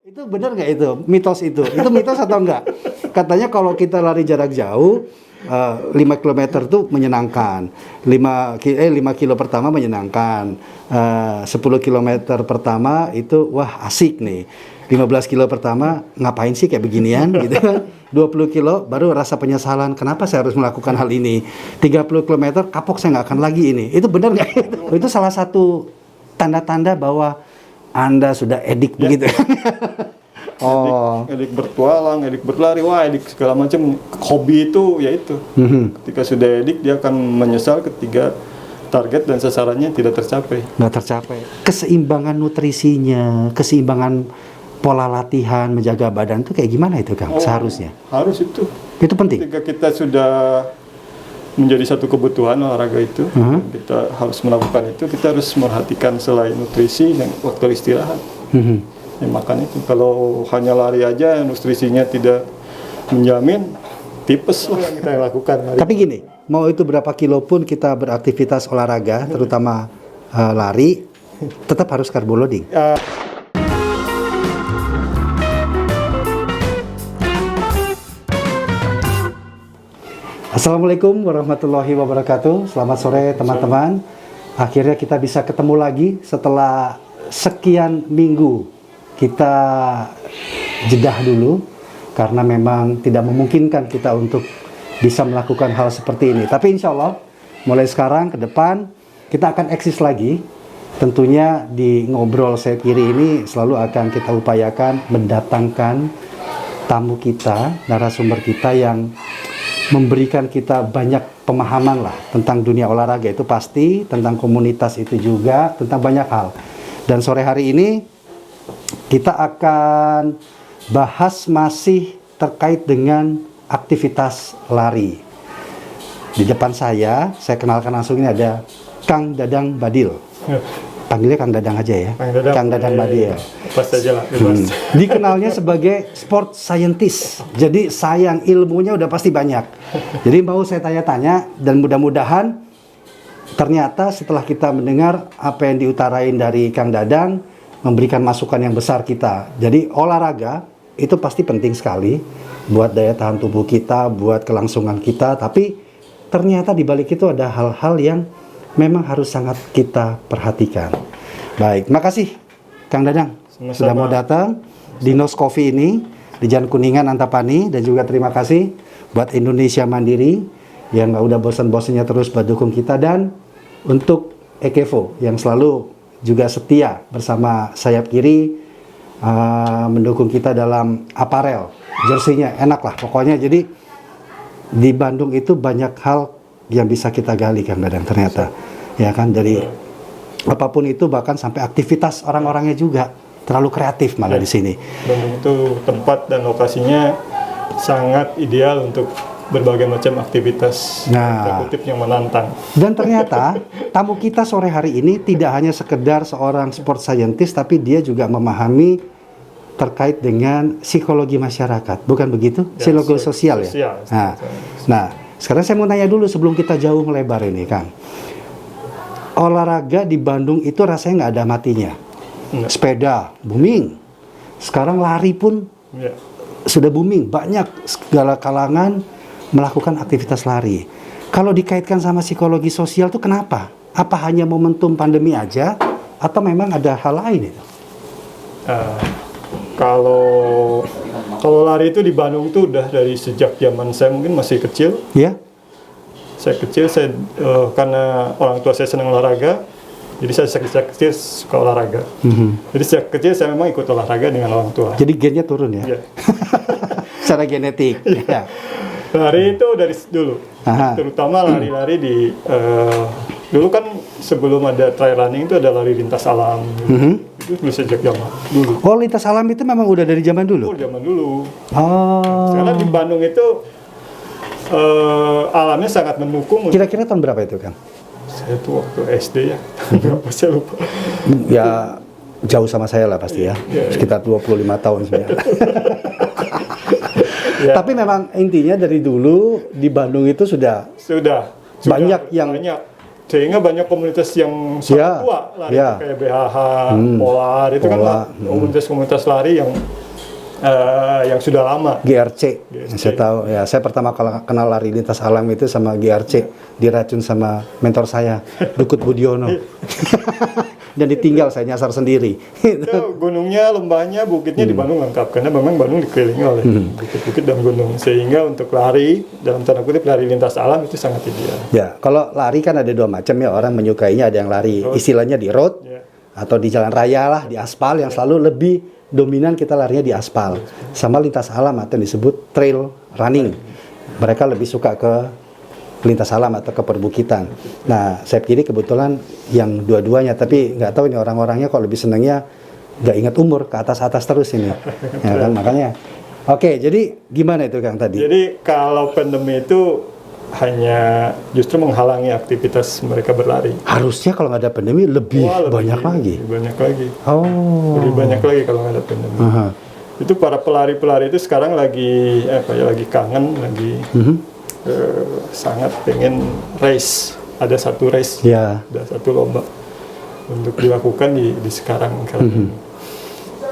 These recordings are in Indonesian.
Itu benar nggak itu? Mitos itu? Itu mitos atau enggak? Katanya kalau kita lari jarak jauh, 5 km tuh menyenangkan. 5 kilo pertama menyenangkan. 10 km pertama itu wah asik nih. 15 kilo pertama ngapain sih kayak beginian gitu kan. 20 kilo baru rasa penyesalan, kenapa saya harus melakukan hal ini. 30 km kapok, saya nggak akan lagi ini. Itu benar nggak? Itu salah satu tanda-tanda bahwa Anda sudah edik begitu. Edik bertualang, edik berlari, wah edik segala macam. Hobi itu ya itu. Ketika sudah edik dia akan menyesal ketika target dan sasarannya tidak tercapai. Nggak tercapai. Keseimbangan nutrisinya, keseimbangan pola latihan, menjaga badan itu kayak gimana itu Kang? Seharusnya. Harus itu. Itu penting. Ketika kita sudah menjadi satu kebutuhan olahraga itu, kita harus melakukan itu. Kita harus merhatikan selain nutrisi dan waktu istirahat. Ya, makan itu. Kalau hanya lari aja, nutrisinya tidak menjamin, tipes lah yang kita lakukan. Tapi gini, mau itu berapa kilo pun kita beraktivitas olahraga, terutama lari, tetap harus carbo loading. Assalamualaikum warahmatullahi wabarakatuh. Selamat sore teman-teman. Akhirnya kita bisa ketemu lagi setelah sekian minggu. Kita jedah dulu karena memang tidak memungkinkan kita untuk bisa melakukan hal seperti ini. Tapi insya Allah mulai sekarang ke depan kita akan eksis lagi. Tentunya di Ngobrol Sayap Kiri ini selalu akan kita upayakan mendatangkan tamu kita, narasumber kita yang memberikan kita banyak pemahaman lah tentang dunia olahraga. Itu pasti, tentang komunitas itu juga, tentang banyak hal. Dan sore hari ini kita akan bahas masih terkait dengan aktivitas lari. Di depan saya kenalkan langsung, ini ada Kang Dadang Badil. Panggilnya Kang Dadang aja ya. Kang Dadang Badil. Pas aja lah. Dikenalnya sebagai sport scientist. Jadi sayang ilmunya udah pasti banyak. Jadi mau saya tanya-tanya dan mudah-mudahan ternyata setelah kita mendengar apa yang diutarain dari Kang Dadang memberikan masukan yang besar kita. Jadi olahraga itu pasti penting sekali buat daya tahan tubuh kita, buat kelangsungan kita, tapi ternyata di balik itu ada hal-hal yang memang harus sangat kita perhatikan. Baik, makasih Kang Dadang sudah mau datang di Nos Coffee ini di Jalan Kuningan Antapani, dan juga terima kasih buat Indonesia Mandiri yang nggak udah bosan-bosannya terus buat dukung kita, dan untuk Ekevo yang selalu juga setia bersama Sayap Kiri mendukung kita dalam aparel, jersey-nya enak lah pokoknya. Jadi di Bandung itu banyak hal yang bisa kita gali Kang Dadang ternyata, ya kan, dari apapun itu, bahkan sampai aktivitas orang-orangnya juga terlalu kreatif malah di sini. Bandung itu tempat dan lokasinya sangat ideal untuk berbagai macam aktivitas yang menantang. Dan ternyata tamu kita sore hari ini tidak hanya sekedar seorang sport scientist, tapi dia juga memahami terkait dengan psikologi masyarakat, bukan begitu? Ya, psikologi sosial ya. Nah, sekarang saya mau nanya dulu sebelum kita jauh melebar ini, Kang. Olahraga di Bandung itu rasanya nggak ada matinya. Sepeda booming, sekarang lari pun sudah booming, banyak segala kalangan melakukan aktivitas lari. Kalau dikaitkan sama psikologi sosial tuh kenapa? Apa hanya momentum pandemi aja, atau memang ada hal lain itu? Kalau lari itu di Bandung tuh udah dari sejak zaman saya mungkin masih kecil. Ya. Saya kecil, karena orang tua saya senang olahraga, jadi saya sejak kecil suka olahraga. Jadi sejak kecil saya memang ikut olahraga dengan orang tua. Jadi gennya turun ya? Iya. Secara genetik. Ya. Lari itu dari dulu. Terutama lari-lari di dulu kan sebelum ada trail running itu ada lari lintas alam. Itu dulu sejak zaman dulu. Oh, lintas alam itu memang udah dari zaman dulu? Oh, zaman dulu. Oh. Karena di Bandung itu alamnya sangat mendukung. Kira-kira tahun berapa itu, Kang? Saya tuh waktu SD ya. Berapa saya lupa. Ya jauh sama saya lah pasti ya. Sekitar 25 tahun sebenarnya. Tapi memang intinya dari dulu di Bandung itu sudah banyak yang Sehingga banyak komunitas yang sangat Ya, tua lari ya. kayak BHH, Polar itu kan Polar, komunitas-komunitas lari yang sudah lama. GRC. Saya tahu ya, saya pertama kali kenal lari lintas alam itu sama GRC, diracun sama mentor saya, Dukut Budiono. Dan ditinggal, saya nyasar sendiri. Itu gunungnya, lembahnya, bukitnya di Bandung lengkap karena memang Bandung dikelilingi oleh bukit-bukit dan gunung, sehingga untuk lari dalam tanda kutip lari lintas alam itu sangat ideal. Ya, kalau lari kan ada dua macam ya, orang menyukainya, ada yang lari istilahnya di road Ya. atau di jalan raya lah, di aspal, yang selalu lebih dominan kita larinya di aspal. Sama lintas alam atau yang disebut trail running. Mereka lebih suka ke lintas alam atau ke perbukitan. Nah, saya kira kebetulan yang dua-duanya, tapi nggak tahu nih orang-orangnya kok lebih senangnya nggak ingat umur, ke atas-atas terus ini. Ya kan, makanya. Oke, jadi gimana itu Kang tadi? Jadi kalau pandemi itu hanya justru menghalangi aktivitas mereka berlari. Harusnya kalau nggak ada pandemi lebih Wah, banyak lagi. lebih banyak lagi. Oh. Lebih banyak lagi kalau nggak ada pandemi. Aha. Itu para pelari-pelari itu sekarang lagi lagi kangen, lagi sangat pengen race. Ada satu race, Ya. ada satu lomba untuk dilakukan di sekarang ini.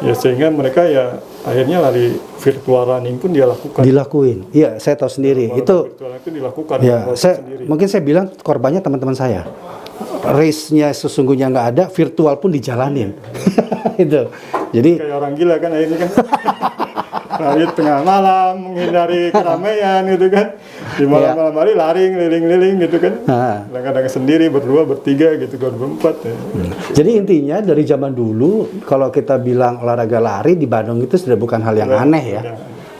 Ya sehingga mereka ya akhirnya lari virtual running pun dia lakukan. Dilakuin. Iya, saya tahu sendiri. Itu Virtual itu dilakukan ya, proses sendiri. mungkin saya bilang korbannya teman-teman saya. Race-nya sesungguhnya nggak ada, virtual pun dijalanin. Itu. Jadi Kayak orang gila kan akhirnya kan. Lari tengah malam, menghindari keramaian gitu kan. Di malam-malam hari lari ngeliling-liling gitu kan. Kadang-kadang sendiri, berdua, bertiga gitu kan, berempat. Ya. Jadi intinya dari zaman dulu kalau kita bilang olahraga lari di Bandung itu sudah bukan hal yang aneh ya.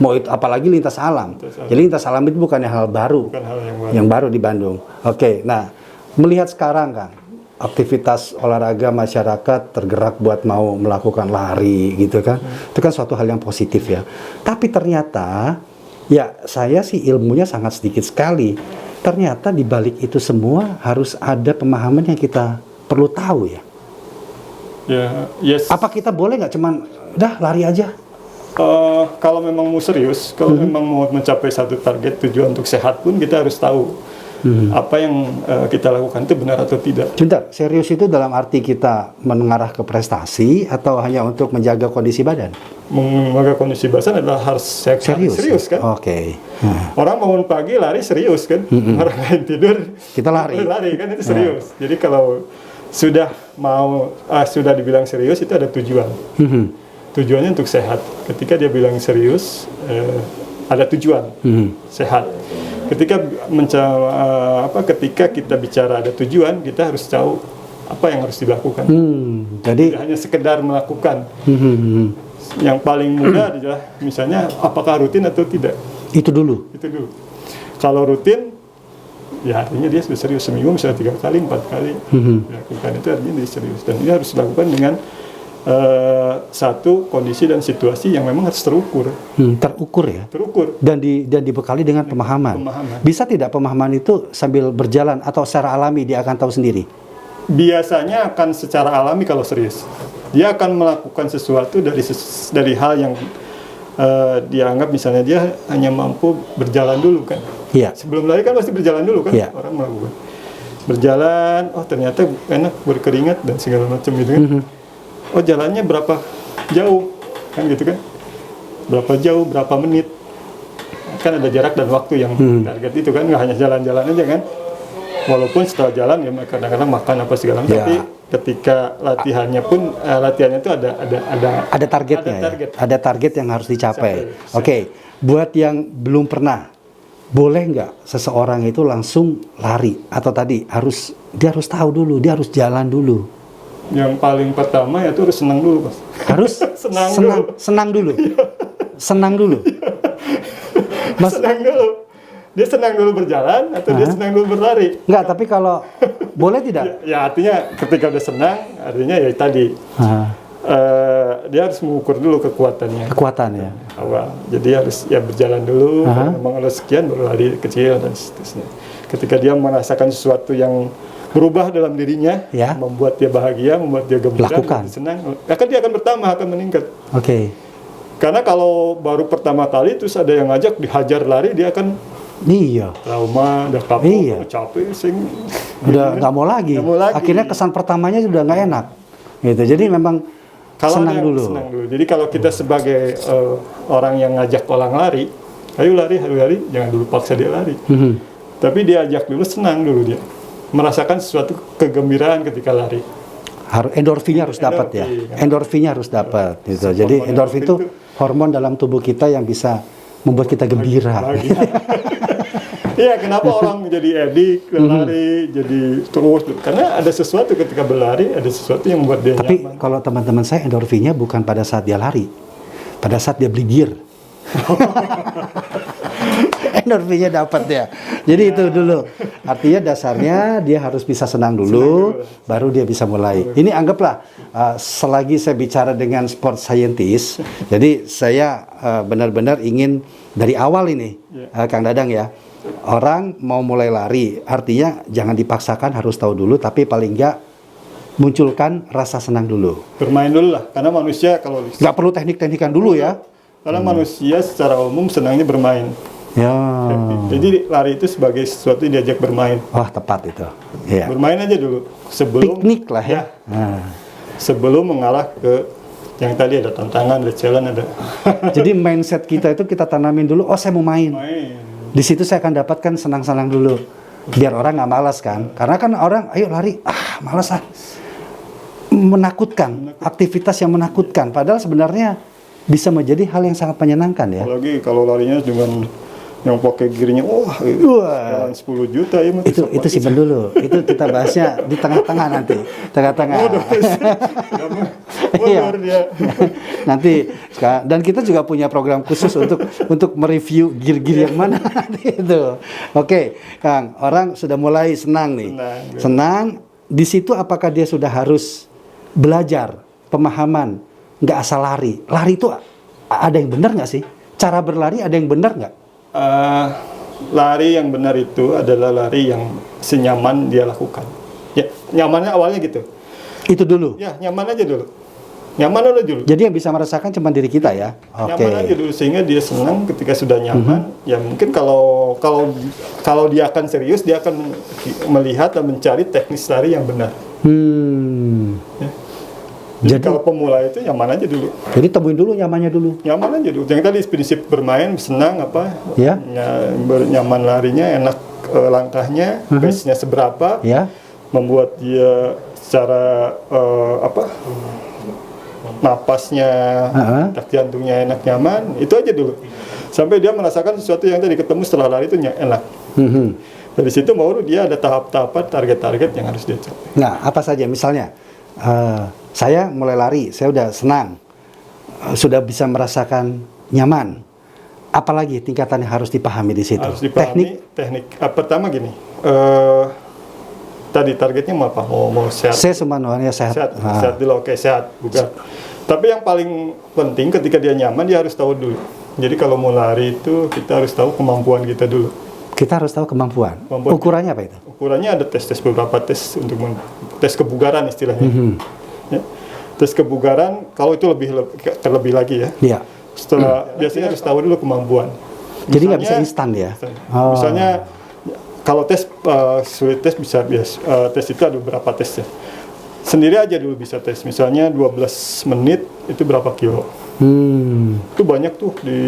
Mau itu apalagi lintas alam. Jadi lintas alam itu bukannya hal baru. Bukan hal yang baru. Yang baru di Bandung. Oke, nah melihat sekarang Kang, aktivitas olahraga masyarakat tergerak buat mau melakukan lari gitu kan. Itu kan suatu hal yang positif ya. Tapi ternyata ya saya sih ilmunya sangat sedikit sekali. Ternyata di balik itu semua harus ada pemahaman yang kita perlu tahu ya. Ya, yes. Apa kita boleh nggak cuman udah lari aja? Kalau memang mau serius, kalau memang mau mencapai satu target tujuan untuk sehat pun kita harus tahu apa yang kita lakukan itu benar atau tidak. Sebentar, serius itu dalam arti kita mengarah ke prestasi atau hanya untuk menjaga kondisi badan? Menjaga kondisi badan adalah harus serius kan? Oke. Orang bangun pagi lari serius kan? Orang lain tidur Kita lari. Lari kan itu serius. Jadi kalau sudah sudah dibilang serius itu ada tujuan. Tujuannya untuk sehat. Ketika dia bilang serius, ada tujuan sehat. Ketika ketika kita bicara ada tujuan, kita harus tahu apa yang harus dilakukan. Jadi tidak hanya sekedar melakukan. Yang paling mudah adalah misalnya apakah rutin atau tidak. itu dulu. Itu dulu. Kalau rutin, ya artinya dia sudah serius. Seminggu misalnya 3 kali, 4 kali dilakukan, itu artinya dia serius. Dan ini harus dilakukan dengan satu kondisi dan situasi yang memang harus terukur. Terukur ya. Terukur. Dan dibekali dengan pemahaman. Bisa tidak pemahaman itu sambil berjalan atau secara alami dia akan tahu sendiri? Biasanya akan secara alami kalau serius. Dia akan melakukan sesuatu dari hal yang dia anggap misalnya dia hanya mampu berjalan dulu kan. Iya. Sebelum lari kan pasti berjalan dulu kan. Iya. Orang melakukan. Berjalan, oh ternyata enak berkeringat dan segala macam gitu kan. Oh jalannya berapa jauh kan gitu kan, berapa jauh, berapa menit, kan ada jarak dan waktu yang target itu kan, nggak hanya jalan-jalan aja kan, walaupun setelah jalan ya kadang-kadang makan apa segala macam, tapi ketika latihannya pun latihannya itu Ada targetnya ada target yang harus dicapai. Oke, buat yang belum pernah, boleh nggak seseorang itu langsung lari atau tadi dia harus tahu dulu, dia harus jalan dulu? Yang paling pertama ya itu harus senang dulu, Mas. Harus senang dulu. Senang dulu. Mas, senang dulu. Dia senang dulu berjalan atau dia senang dulu berlari? Enggak, tapi kalau boleh tidak? Ya artinya ketika udah senang, artinya ya tadi dia harus mengukur dulu kekuatannya. Kekuatan ya. Awal. Jadi harus ya berjalan dulu. Kalau memang ada sekian baru lari kecil dan seterusnya. Ketika dia merasakan sesuatu yang berubah dalam dirinya, membuat dia bahagia, membuat dia gembira, membuat dia senang, dia akan bertambah, akan meningkat. Oke. Karena kalau baru pertama kali terus ada yang ngajak dihajar lari, dia akan Iya. trauma, udah kapok, Iya. capek, sing Udah nggak mau lagi. Nggak mau lagi. Akhirnya kesan pertamanya sudah nggak enak. Gitu. Jadi memang kalau senang ada yang dulu. senang dulu. Jadi kalau kita sebagai orang yang ngajak orang lari, ayo lari, jangan dulu paksa dia lari. Mhm. Tapi dia ajak dulu, senang dulu dia. Merasakan sesuatu kegembiraan ketika lari. Endorfinnya harus dapat ya. Endorfin. Endorfinnya harus dapat gitu. Jadi Hormon endorfin itu endorfin hormon dalam tubuh kita yang bisa membuat kita gembira. Bahagia. Iya, kenapa orang jadi edik, lari, jadi terus? Karena ada sesuatu ketika berlari, ada sesuatu yang membuat dia Tapi nyaman. kalau teman-teman saya endorfinnya bukan pada saat dia lari, pada saat dia beli gear. Endorfinnya dapat ya. Jadi itu dulu. Artinya dasarnya dia harus bisa senang dulu, baru dia bisa mulai. Ini anggaplah selagi saya bicara dengan sport scientist, jadi saya benar-benar ingin dari awal ini, Kang Dadang ya. Orang mau mulai lari, artinya jangan dipaksakan, harus tahu dulu, tapi paling enggak munculkan rasa senang dulu. Bermain dulu lah, karena manusia kalau Nggak perlu teknik-teknikan dulu ya. karena manusia secara umum senangnya bermain. Ya. Jadi lari itu sebagai sesuatu yang diajak bermain. Wah, tepat itu. Ya. Bermain aja dulu sebelum Piknik lah ya. Ya, Nah. sebelum mengarah ke yang tadi ada tantangan, ada challenge, ada Jadi mindset kita itu kita tanamin dulu, oh saya mau main. main. Di situ saya akan dapatkan senang-senang dulu. Biar orang nggak malas kan. Karena kan orang, ayo lari, malas ah. Menakutkan, aktivitas yang menakutkan. Padahal sebenarnya bisa menjadi hal yang sangat menyenangkan ya. Apalagi kalau larinya dengan yang pakai gearnya, Wah. sekarang 10 juta ya. Itu simpen dulu. Itu kita bahasnya di tengah-tengah nanti. Tengah-tengah. Iya. Mundur dia. Nanti dan kita juga punya program khusus untuk mereview gear-gear yang mana nanti itu. Oke, Kang, orang sudah mulai senang nih. Senang. Di situ apakah dia sudah harus belajar pemahaman nggak asal lari? Lari itu ada yang benar nggak sih? Cara berlari ada yang benar nggak? Lari yang benar itu adalah lari yang senyaman dia lakukan. Ya, nyamannya awalnya gitu. Itu dulu. Ya, nyaman aja dulu. Nyaman aja dulu. Jadi yang bisa merasakan cuma diri kita ya. Oke. Nyaman aja dulu sehingga dia senang ketika sudah nyaman. Ya mungkin kalau dia akan serius, dia akan melihat dan mencari teknis lari yang benar. Ya. Jadi kalau pemula itu nyaman aja dulu. Jadi temuin dulu nyamannya dulu. Nyaman aja dulu. Yang tadi prinsip bermain, senang apa? Ya. Nyaman larinya, enak langkahnya, pace-nya seberapa, Ya. membuat dia secara napasnya, detak jantungnya enak, nyaman. Itu aja dulu. Sampai dia merasakan sesuatu yang tadi ketemu setelah lari itu enak. Dari situ baru dia ada tahap-tahapan, target-target yang harus dia capai. Nah, apa saja misalnya? Saya mulai lari, saya udah senang, sudah bisa merasakan nyaman. Apalagi tingkatan yang harus dipahami di situ? Harus dipahami teknik. Pertama gini, tadi targetnya mau apa? Mau sehat. Saya semuanya sehat. Sehat dulu, oke, sehat, bukan. Tapi yang paling penting ketika dia nyaman, dia harus tahu dulu. Jadi kalau mau lari itu kita harus tahu kemampuan kita dulu. Kita harus tahu kemampuan. Ukurannya apa itu? Ukurannya ada beberapa tes untuk tes kebugaran istilahnya. Ya. Tes kebugaran kalau itu terlebih lagi ya. Iya. Setelah biasanya harus tahu dulu kemampuan. Jadi nggak bisa instan ya. Misalnya kalau tes sulit tes bisa tes itu ada beberapa tes ya. Sendiri aja dulu bisa tes. Misalnya 12 menit itu berapa kilo. Itu banyak tuh di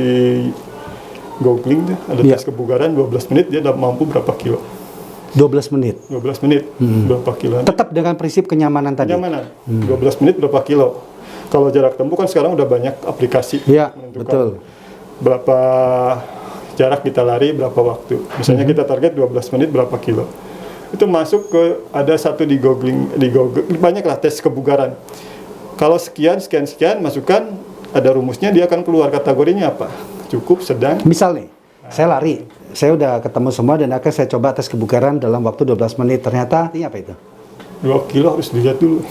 googling tuh ada tes kebugaran 12 menit dia udah mampu berapa kilo. 12 menit. 12 menit berapa kilo. Tetap dengan prinsip kenyamanan tadi. Kenyamanan. 12 menit berapa kilo. Kalau jarak tempuh kan sekarang udah banyak aplikasi Iya, betul. Berapa jarak kita lari, berapa waktu. Misalnya kita target 12 menit berapa kilo. Itu masuk ke ada satu di Google banyaklah tes kebugaran. Kalau sekian masukkan ada rumusnya, dia akan keluar kategorinya apa. Cukup, sedang. Misal nih, saya lari, saya udah ketemu semua dan akan saya coba tes kebugaran dalam waktu 12 menit. Ternyata artinya apa itu? 2 kilo harus dilihat dulu.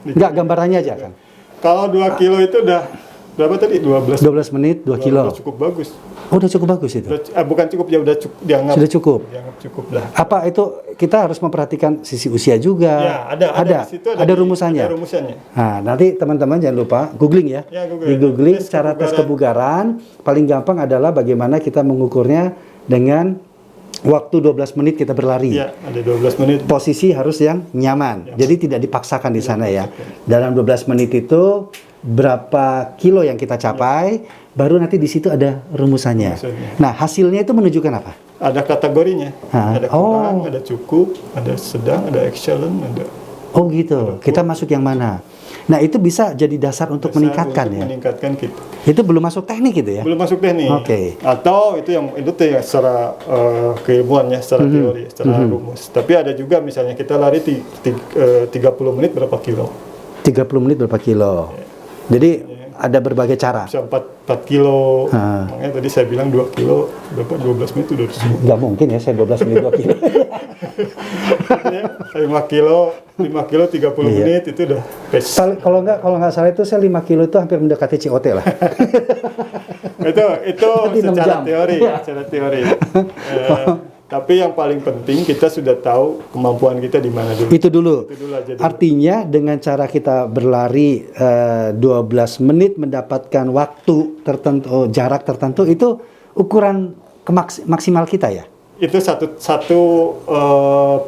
Enggak, gambarannya aja kan? Kalau 2 kilo itu udah berapa tadi? 12 menit, 2 kilo. Udah cukup bagus. Oh, udah cukup bagus itu? Bukan cukup, ya udah cukup. Sudah cukup? Dianggap cukup dah. Apa itu kita harus memperhatikan sisi usia juga? Ya, ada rumusannya. Ada rumusannya. Nah, nanti teman-teman jangan lupa googling ya. Ya, Di googling cara tes kebugaran paling gampang adalah bagaimana kita mengukurnya dengan waktu 12 menit kita berlari. Ya, ada 12 menit. Posisi harus yang nyaman. Jadi tidak dipaksakan di sana ya. Dalam 12 menit itu berapa kilo yang kita capai, baru nanti di situ ada rumusannya. Nah, hasilnya itu menunjukkan apa? Ada kategorinya. Ada kurang, ada cukup, ada sedang, ada excellent, ada. Oh gitu. Kita masuk yang mana? Nah, itu bisa jadi dasar untuk meningkatkan ya. Meningkatkan kita. Itu belum masuk teknik gitu ya. Belum masuk teknik. Oke. Atau itu tuh ya secara keilmuan ya, secara teori, secara rumus. Tapi ada juga misalnya kita lari 30 menit berapa kilo. 30 menit berapa kilo. Jadi ada berbagai cara. Bisa 4 kilo. Makanya tadi saya bilang 2 kilo, berapa 12 menit itu udah semua. Nggak mungkin ya saya 12 menit 2 kilo. 5 kilo 30 menit itu udah pace. Kalau nggak salah itu saya 5 kilo itu hampir mendekati COT lah. itu secara 6 jam. teori, secara teori. Tapi yang paling penting kita sudah tahu kemampuan kita di mana dulu. Itu dulu. aja dulu. Artinya dengan cara kita berlari 12 menit mendapatkan waktu tertentu, jarak tertentu, itu ukuran maksimal kita ya? Itu satu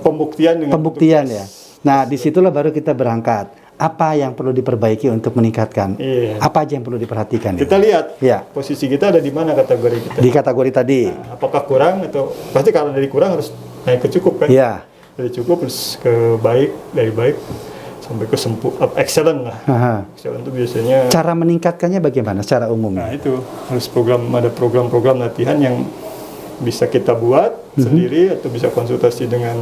pembuktian dengan Pembuktian ya. Nah, disitulah baru kita berangkat. Apa yang perlu diperbaiki untuk meningkatkan? Iya. Apa aja yang perlu diperhatikan? Kita lihat ya. posisi kita ada di mana kategori kita. Di kategori tadi. Nah, apakah kurang atau pasti kalau dari kurang harus naik ke cukup kan? Iya. Dari cukup terus ke baik, dari baik sampai ke excellent lah. Excellent itu biasanya. Cara meningkatkannya bagaimana? Secara umum. Nah itu harus ada program-program latihan yang bisa kita buat sendiri atau bisa konsultasi dengan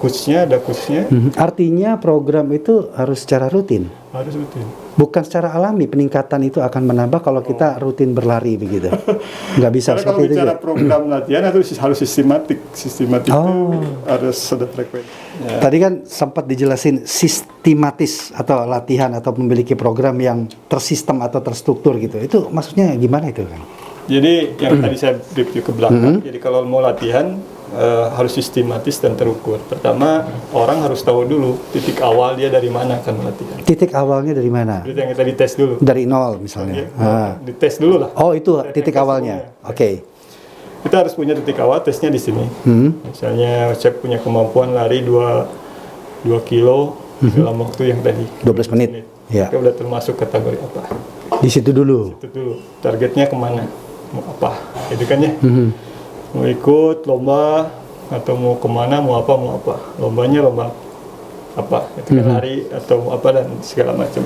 coachnya, ada coachnya. Artinya program itu harus secara rutin. Harus rutin. Bukan secara alami, peningkatan itu akan menambah kalau kita rutin berlari begitu. Nggak bisa Karena seperti kalau itu bicara ya. program latihan itu harus sistematik. Sistematik itu harus ada frekuensi. Ya. Tadi kan sempat dijelasin sistematis atau latihan atau memiliki program yang tersistem atau terstruktur gitu. Itu maksudnya gimana itu kan? Jadi yang tadi saya review ke belakang. Jadi kalau mau latihan harus sistematis dan terukur. Pertama, orang harus tahu dulu titik awal dia dari mana akan latihan. Titik awalnya dari mana? Jadi yang kita dites dulu. Dari nol misalnya. Dites dulu lah. Oh itu titik awalnya. Oke. Kita harus punya titik awal, tesnya di sini. Misalnya saya punya kemampuan lari 2 kilo dalam waktu yang tadi. 12 menit. Ya. Kita udah termasuk kategori apa? Di situ dulu. Itu dulu. Targetnya kemana? Mau apa? Itu kan ya. Mau ikut lomba atau mau kemana? Mau apa? Lombanya lomba apa? Itu kan lari atau mau apa dan segala macam.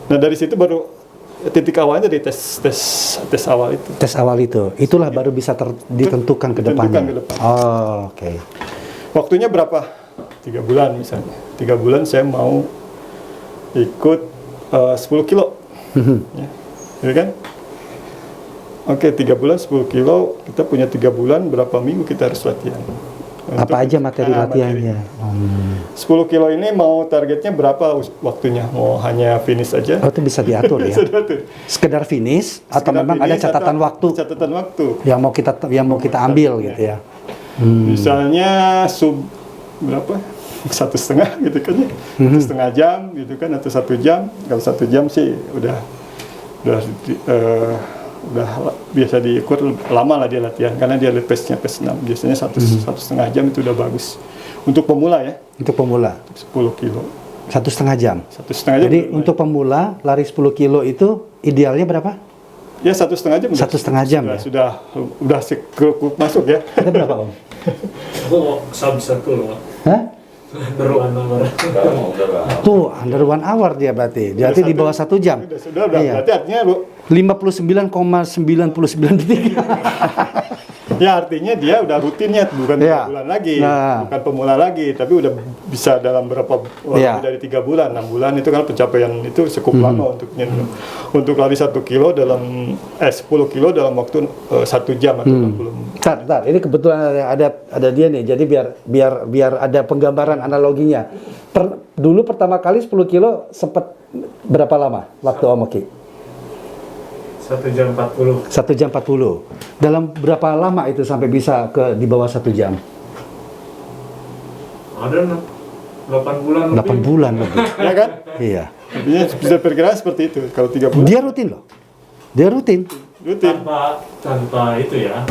Nah dari situ baru titik awalnya dari tes awal itu. Tes awal itu. Itulah baru bisa ditentukan ke depannya. Oh, oke. Waktunya berapa? 3 bulan misalnya. 3 bulan saya mau ikut 10 kilo. Ya. Gitu kan? Oke, 3 bulan 10 kilo, kita punya 3 bulan, berapa minggu kita harus latihan. Apa aja materi latihannya? 10 kilo ini mau targetnya berapa waktunya? Mau hanya finish aja? Oh, itu bisa diatur ya? Sekedar finish atau memang ada catatan waktu? Catatan waktu. Yang mau kita ambil gitu ya? Misalnya berapa? 1,5 gitu kan ya? 1,5 jam gitu kan, atau 1 jam. Kalau 1 jam sih udah biasa diukur lama lah dia latihan karena dia pace-nya pace 6. Biasanya 1,5 jam itu udah bagus untuk pemula ya. Untuk pemula 10 kilo 1,5 jam. 1,5 jam. Jadi untuk pemula lari 10 kilo itu idealnya berapa? Ya 1,5 jam. 1,5 jam ya. Sudah sekrup masuk ya. Itu berapa Om? Aku sub 1 loh. Hah? Under 1 hour. Tuh under 1 hour dia berarti. Jadi di bawah 1 jam. Sudah Iya. berarti artinya 59,99 detik. Ya artinya dia udah rutinnya bukan 3 bulan lagi, bukan pemula lagi, tapi udah bisa dalam berapa dari 3 bulan, 6 bulan itu kan pencapaian itu cukup lama untuk lari 1 kilo dalam 10 kilo dalam waktu 1 jam atau 60. Bentar, ini kebetulan ada dia nih. Jadi biar ada penggambaran analoginya. Dulu pertama kali 10 kilo sempat berapa lama waktu Om Oki? 1 jam 40. 1 jam 40. Dalam berapa lama itu sampai bisa di bawah 1 jam? Ada 8 bulan 8 bulan lebih. Ya kan? Iya. Artinya bisa perkiraan seperti itu. Kalau 3 bulan. Dia rutin loh. Dia rutin. Rutin. Tanpa itu ya.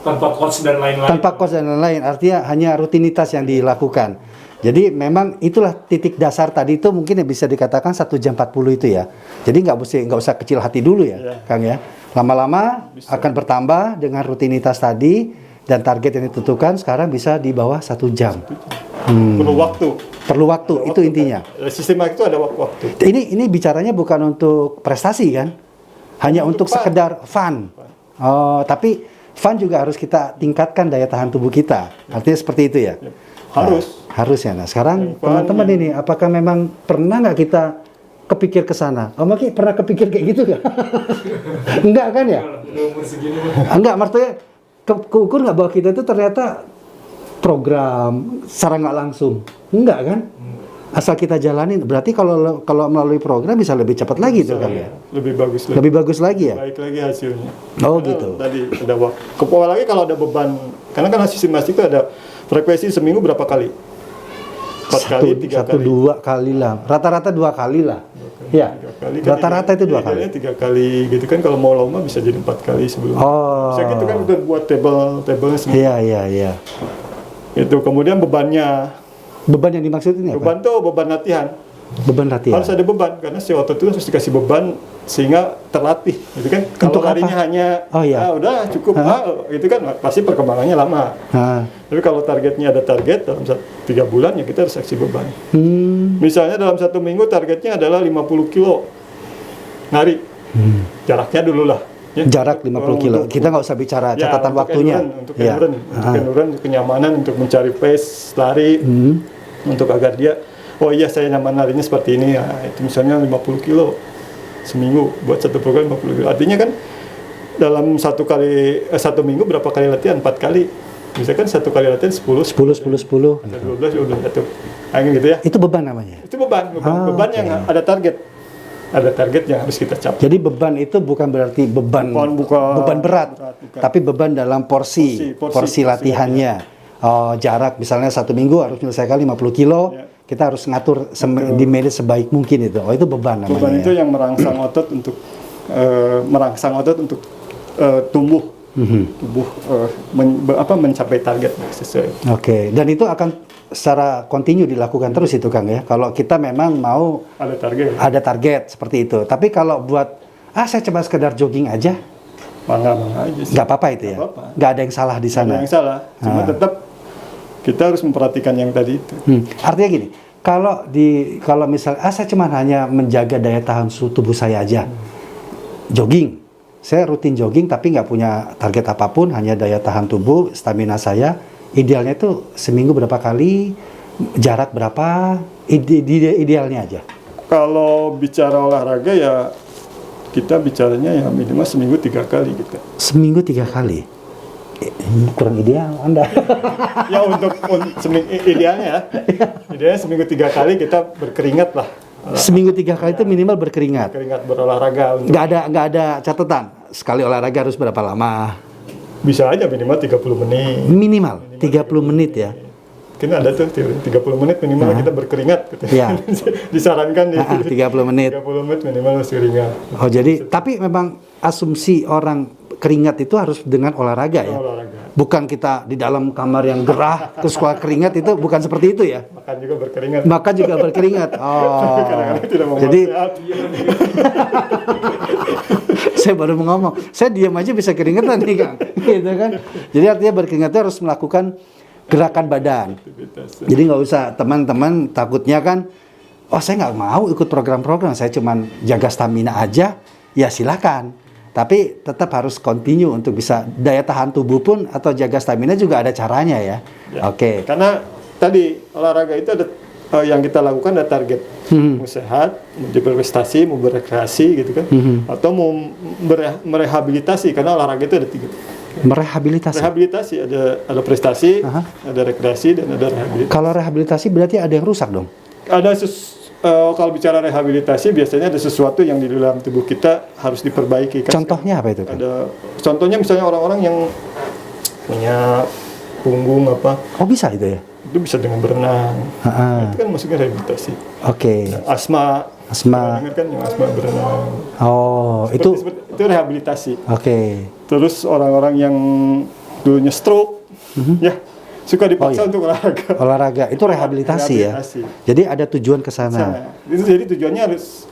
tanpa coach dan lain-lain. Tanpa coach dan lain-lain, artinya hanya rutinitas yang dilakukan. Jadi memang itulah titik dasar tadi itu mungkin yang bisa dikatakan 1 jam 40 itu ya. Jadi nggak usah kecil hati dulu ya, Iya. Kang ya. Lama-lama akan bertambah dengan rutinitas tadi dan target yang ditentukan sekarang bisa di bawah 1 jam. Perlu waktu. Perlu waktu, Ada itu waktu, intinya. kan? Sistematik itu ada waktu. Ini bicaranya bukan untuk prestasi kan? Hanya untuk Untuk fun. sekedar fun. Oh, tapi fun juga harus kita tingkatkan daya tahan tubuh kita. Artinya seperti itu ya. Harus. Nah, harus ya. Nah, sekarang Yang fun, teman-teman yang- ini apakah memang pernah nggak kita kepikir ke sana? Oh, Maki pernah kepikir kayak gitu nggak? Enggak kan ya? Udah umur segini mah. Enggak, maksudnya keukur nggak bahwa kita itu ternyata program secara nggak langsung. Enggak kan? Asal kita jalanin. Berarti kalau melalui program bisa lebih cepat lagi tuh kan ya? Lebih bagus lagi. Lebih bagus lagi ya? Baik lagi hasilnya. Oh, Karena gitu. Tadi ada waktu. Apalagi kalau ada beban. Karena kan sistematik itu ada frekuensi seminggu berapa kali? 4 kali, 3 kali. 2 kali lah. Rata-rata 2 kali lah. Ya. 3 kali kan Rata-rata itu 2 kali. 3 kali gitu kan, kalau mau lama bisa jadi 4 kali sebelum. Oh. Bisa gitu kan udah buat tabelnya semua. Iya. Itu kemudian bebannya. Beban yang dimaksud ini apa? Beban tuh beban latihan. Beban latihan. Harus ada beban karena si otot itu harus dikasih beban sehingga terlatih gitu kan. Untuk Kalau larinya apa? hanya Oh, iya. udah cukup itu kan pasti perkembangannya lama. Nah. Tapi kalau targetnya ada target dalam 3 bulan ya kita harus kasih beban. Misalnya dalam 1 minggu targetnya adalah 50 kilo lari. Jaraknya dulu lah. Ya. Jarak 50 kilo. Untuk- Kita nggak usah bicara ya, catatan untuk waktunya. Untuk Ya. endurance, untuk kenyamanan, untuk mencari pace lari, untuk agar dia, oh iya saya nyaman larinya seperti ini. Ya, itu misalnya 50 kilo seminggu buat satu program 50 kilo. Artinya kan dalam 1 minggu berapa kali latihan? 4 kali. Misalkan 1 kali latihan 10, 10. 12 udah satu. Gitu ya. Itu beban namanya. Itu beban oke. yang ada target. Ada target yang harus kita capai. Jadi beban itu bukan berarti beban Bukan berat, bukan. tapi beban dalam porsi Porsi latihannya. Oh, jarak misalnya 1 minggu harus menyelesaikan 50 kilo, Ya. kita harus ngatur di manage sebaik mungkin itu. Oh, itu beban namanya. Beban itu ya. yang merangsang otot untuk tumbuh, mencapai target sesuai. Oke, dan itu akan secara kontinu dilakukan terus itu Kang ya. Kalau kita memang mau Ada target. ada target seperti itu. Tapi kalau buat saya coba sekedar jogging aja, Mangga aja sih. nggak apa-apa itu ya. Nggak apa-apa. Nggak ada yang salah di Nggak ada sana. yang salah. Cuma tetap kita harus memperhatikan yang tadi itu. Artinya gini, kalau misalnya saya cuma hanya menjaga daya tahan tubuh saya aja, jogging, saya rutin jogging tapi nggak punya target apapun, hanya daya tahan tubuh, stamina saya, idealnya itu seminggu berapa kali, jarak berapa, idealnya aja. Kalau bicara olahraga ya kita bicaranya ya minimal seminggu 3 kali gitu. Seminggu 3 kali. Kurang ideal Anda. Ya untuk idealnya seminggu 3 kali kita berkeringat lah. Seminggu 3 kali itu minimal berkeringat. Keringat berolahraga untuk Nggak ada catatan. Sekali olahraga harus berapa lama? bisa aja minimal 30 menit. Minimal 30 menit ya. Mungkin ada tuh 30 menit minimal kita berkeringat gitu. Iya. Disarankan di 30 menit. 30 menit minimal harus keringat. Oh jadi, tapi memang asumsi orang keringat itu harus dengan olahraga ya? Olahraga. Bukan kita di dalam kamar yang gerah, terus keluar keringat itu bukan seperti itu ya? Makan juga berkeringat. Makan juga berkeringat. Oh, Kadang-kadang tidak membuat jadi sehat. saya baru mau ngomong, saya diam aja bisa keringetan nih Kang, gitu kan? Jadi artinya berkeringat itu harus melakukan gerakan badan. Jadi nggak usah teman-teman takutnya kan, oh saya nggak mau ikut program-program, saya cuman jaga stamina aja, ya silakan. Tapi tetap harus continue untuk bisa daya tahan tubuh pun atau jaga stamina juga ada caranya ya. Ya. Oke. Karena tadi olahraga itu ada yang kita lakukan ada target. Mau sehat, mau berprestasi, mau berekreasi gitu kan. Atau mau merehabilitasi karena olahraga itu ada 3. Merehabilitasi. Rehabilitasi ada prestasi, Aha. ada rekreasi dan ada rehabilitasi. Kalau rehabilitasi berarti ada yang rusak dong. Ada kalau bicara rehabilitasi biasanya ada sesuatu yang di dalam tubuh kita harus diperbaiki. Kan? Contohnya apa itu? Kang? Contohnya misalnya orang-orang yang punya punggung apa, Oh bisa itu ya? itu bisa dengan berenang. Ha-ha. Itu kan masuknya rehabilitasi. Oke. Asma. Asma. Dengar kan yang asma berenang. Oh itu. Itu rehabilitasi. Oke. Terus orang-orang yang dulunya stroke, ya suka dipaksa untuk olahraga. Olahraga itu rehabilitasi ya. Rehabilitasi. Jadi ada tujuan ke sana. Itu jadi tujuannya harus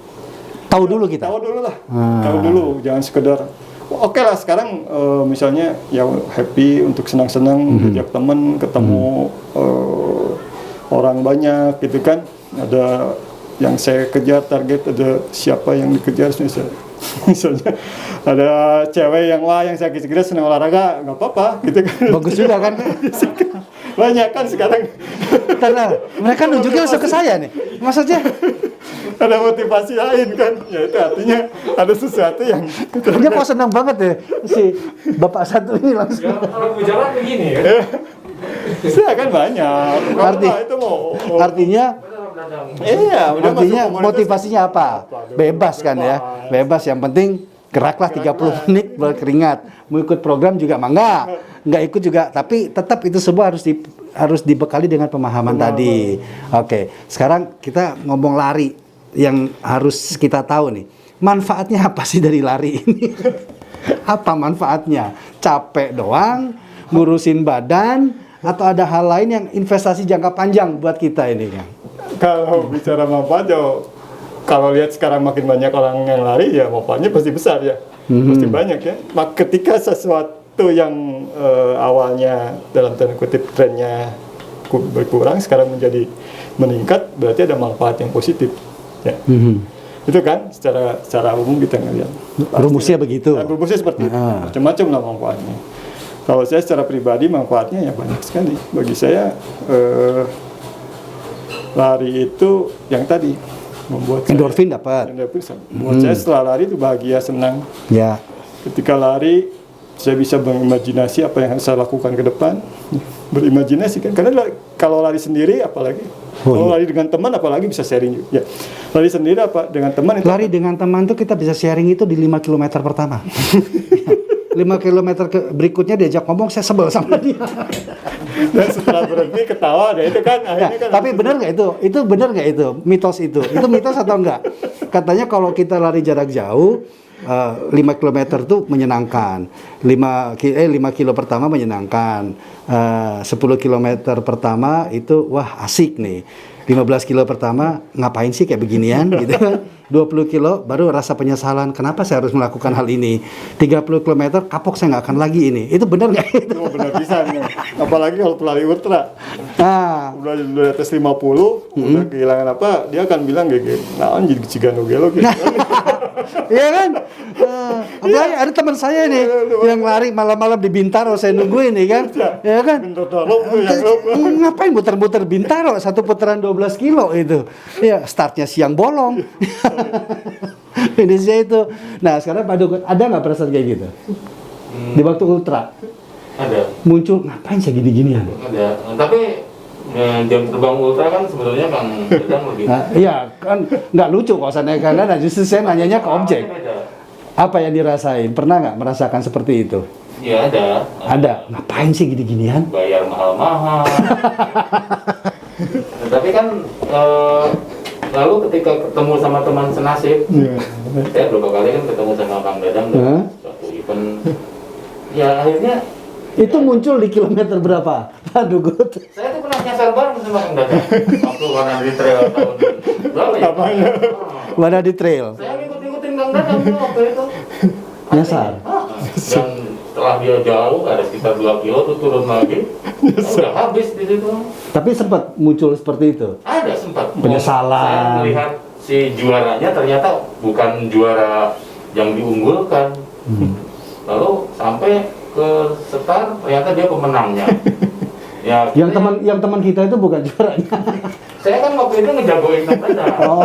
Tahu dulu kita. tahu dulu lah, tahu dulu, jangan sekedar oke lah sekarang misalnya ya happy untuk senang-senang diajak temen ketemu orang banyak gitu kan, ada yang saya kejar target, ada siapa yang dikejar misalnya ada cewek yang wah yang saya kira senang olahraga nggak apa-apa gitu kan. Bagus juga kan? Banyak kan sekarang. Karena mereka nunjukin langsung ke saya nih. Maksudnya Ada motivasi lain kan, ya itu artinya ada sesuatu yang dia kok senang banget ya si bapak satu ini langsung. Ya, kalau berjalan begini ya. saya kan banyak. Itu mau Artinya iya, udah artinya masuk komunitas. motivasinya apa? Bebas kan ya, bebas. Yang penting geraklah 30 menit berkeringat. Mau ikut program juga mah nggak ikut juga. Tapi tetap itu semua harus dibekali dengan pemahaman tadi. Oke, sekarang kita ngomong lari yang harus kita tahu nih. Manfaatnya apa sih dari lari ini? Apa manfaatnya? Capek doang, ngurusin badan, atau ada hal lain yang investasi jangka panjang buat kita ini kan? Kalau bicara manfaat, kalau lihat sekarang makin banyak orang yang lari, ya manfaatnya pasti besar ya, pasti banyak ya. Ketika sesuatu yang awalnya dalam tanda kutip trennya berkurang, sekarang menjadi meningkat, berarti ada manfaat yang positif. Ya. Itu kan secara umum kita ngelihat. Rumusnya begitu. Rumusnya seperti itu. Macam-macam lah manfaatnya. Kalau saya secara pribadi manfaatnya ya banyak sekali. Bagi saya lari itu yang tadi membuat endorfin dapat. Buat saya setelah lari itu bahagia, senang. Ya. Ketika lari saya bisa berimajinasi apa yang harus saya lakukan ke depan. Berimajinasi kan, karena kalau lari sendiri apalagi, kalau lari dengan teman apalagi bisa sharing juga. Ya. Lari sendiri apa dengan teman itu? Lari dengan teman tuh kita bisa sharing itu di 5 km pertama. 5 km berikutnya diajak ngomong saya sebel sama dia. Dan setelah berhenti ketawa, deh itu kan akhirnya kan. Tapi benar nggak itu? Itu benar nggak itu? Mitos itu? Itu mitos atau enggak? Katanya kalau kita lari jarak jauh 5 km tuh menyenangkan. 5 kilo pertama menyenangkan. 10 km pertama itu wah asik nih. 15 kilo pertama ngapain sih kayak beginian gitu kan. 20 kilo baru rasa penyesalan kenapa saya harus melakukan hal ini. 30 km kapok saya nggak akan lagi ini. Itu benar nggak itu? Oh, benar bisa. Apalagi kalau pelari ultra. Nah, udah di atas 50, udah kehilangan apa, dia akan bilang naon jadi cigano gelo gitu. Iya kan? Apalagi ada teman saya nih yang lari malam-malam di Bintaro saya nungguin nih kan. Ya kan? Ngapain muter-muter Bintaro satu putaran 12 kilo itu. Ya, startnya siang bolong. Finishnya itu. Nah, sekarang Pak Dukun ada nggak perasaan kayak gitu? Di waktu ultra? Ada. Muncul ngapain saya gini-ginian? Ada. Tapi jam terbang ultra kan sebenarnya Kang Dadang lebih. Nah, iya kan nggak lucu kalau saya karena justru saya nanyanya ke objek. Apa yang dirasain? Pernah nggak merasakan seperti itu? Iya ada. Ada. Ngapain sih gini-ginian? Bayar mahal-mahal. Tapi kan lalu ketika ketemu sama teman senasib, saya beberapa kali kan ketemu sama Kang Dadang dalam suatu event. Ya akhirnya itu muncul di kilometer berapa? Pak Dugut. saya tuh pernah nyasar bareng sama Kang Dadang waktu warna di trail tahun berapa ya? Mana di trail? Saya ngikut-ngikutin Kang Dadang tuh waktu itu. Nyasar. Dan setelah dia jauh ada sekitar 2 kilo tuh turun lagi. Udah habis di situ. Tapi sempat muncul seperti itu. Ada sempat. Penyesalan. Saya melihat si juaranya ternyata bukan juara yang diunggulkan. Lalu sampai ke start ternyata dia pemenangnya. Ya, yang teman kita itu bukan juaranya. saya kan waktu itu ngejagoin Kang Dadang. Oh.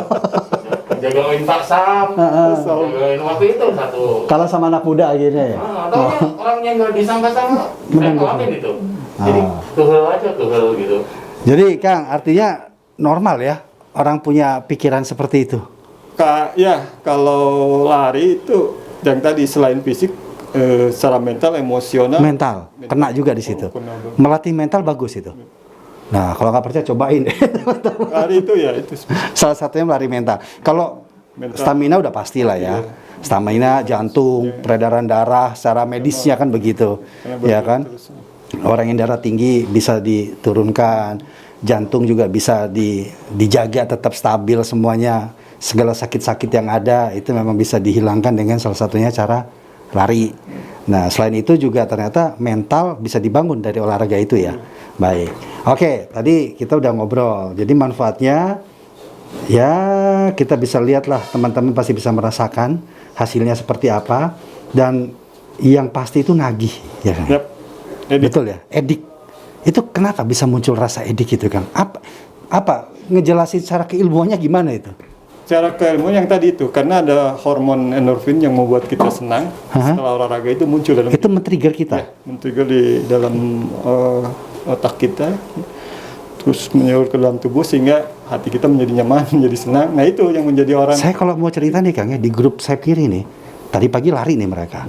Ngejagoin Pak Sam. Ngejagoin waktu itu satu. Kalah sama anak muda akhirnya ya. Taunya orang yang nggak disangka-sangka saya ngalamin itu. Jadi tuhel gitu. Jadi Kang, artinya normal ya orang punya pikiran seperti itu. Kalau lari itu yang tadi selain fisik, secara mental, emosional. Mental, kena juga di situ. Melatih mental bagus itu. Nah, kalau nggak percaya cobain deh. Lari itu ya itu. Salah satunya lari mental. Kalau Mental. Stamina udah pasti lah ya. Stamina, jantung, peredaran darah, secara medisnya kan begitu, Karena ya kan? terus. Orang yang darah tinggi bisa diturunkan, jantung juga bisa dijaga tetap stabil semuanya. Segala sakit-sakit yang ada itu memang bisa dihilangkan dengan salah satunya cara lari. Nah, selain itu juga ternyata mental bisa dibangun dari olahraga itu ya. Baik. Oke, tadi kita udah ngobrol. Jadi manfaatnya ya kita bisa lihatlah, teman-teman pasti bisa merasakan hasilnya seperti apa, dan yang pasti itu nagih ya kan? Yap. Edik. Betul ya, edik. Itu kenapa bisa muncul rasa edik itu, Kang? Apa ngejelasin secara keilmuannya gimana itu? Cara keilmuan yang tadi itu, karena ada hormon endorfin yang membuat kita senang. Setelah olahraga itu muncul dalam Itu men-trigger kita. men-trigger di dalam otak kita, terus menyalur ke dalam tubuh sehingga hati kita menjadi nyaman, menjadi senang. Nah itu yang menjadi orang. Saya kalau mau cerita nih Kang ya, di grup saya kiri nih, tadi pagi lari nih mereka,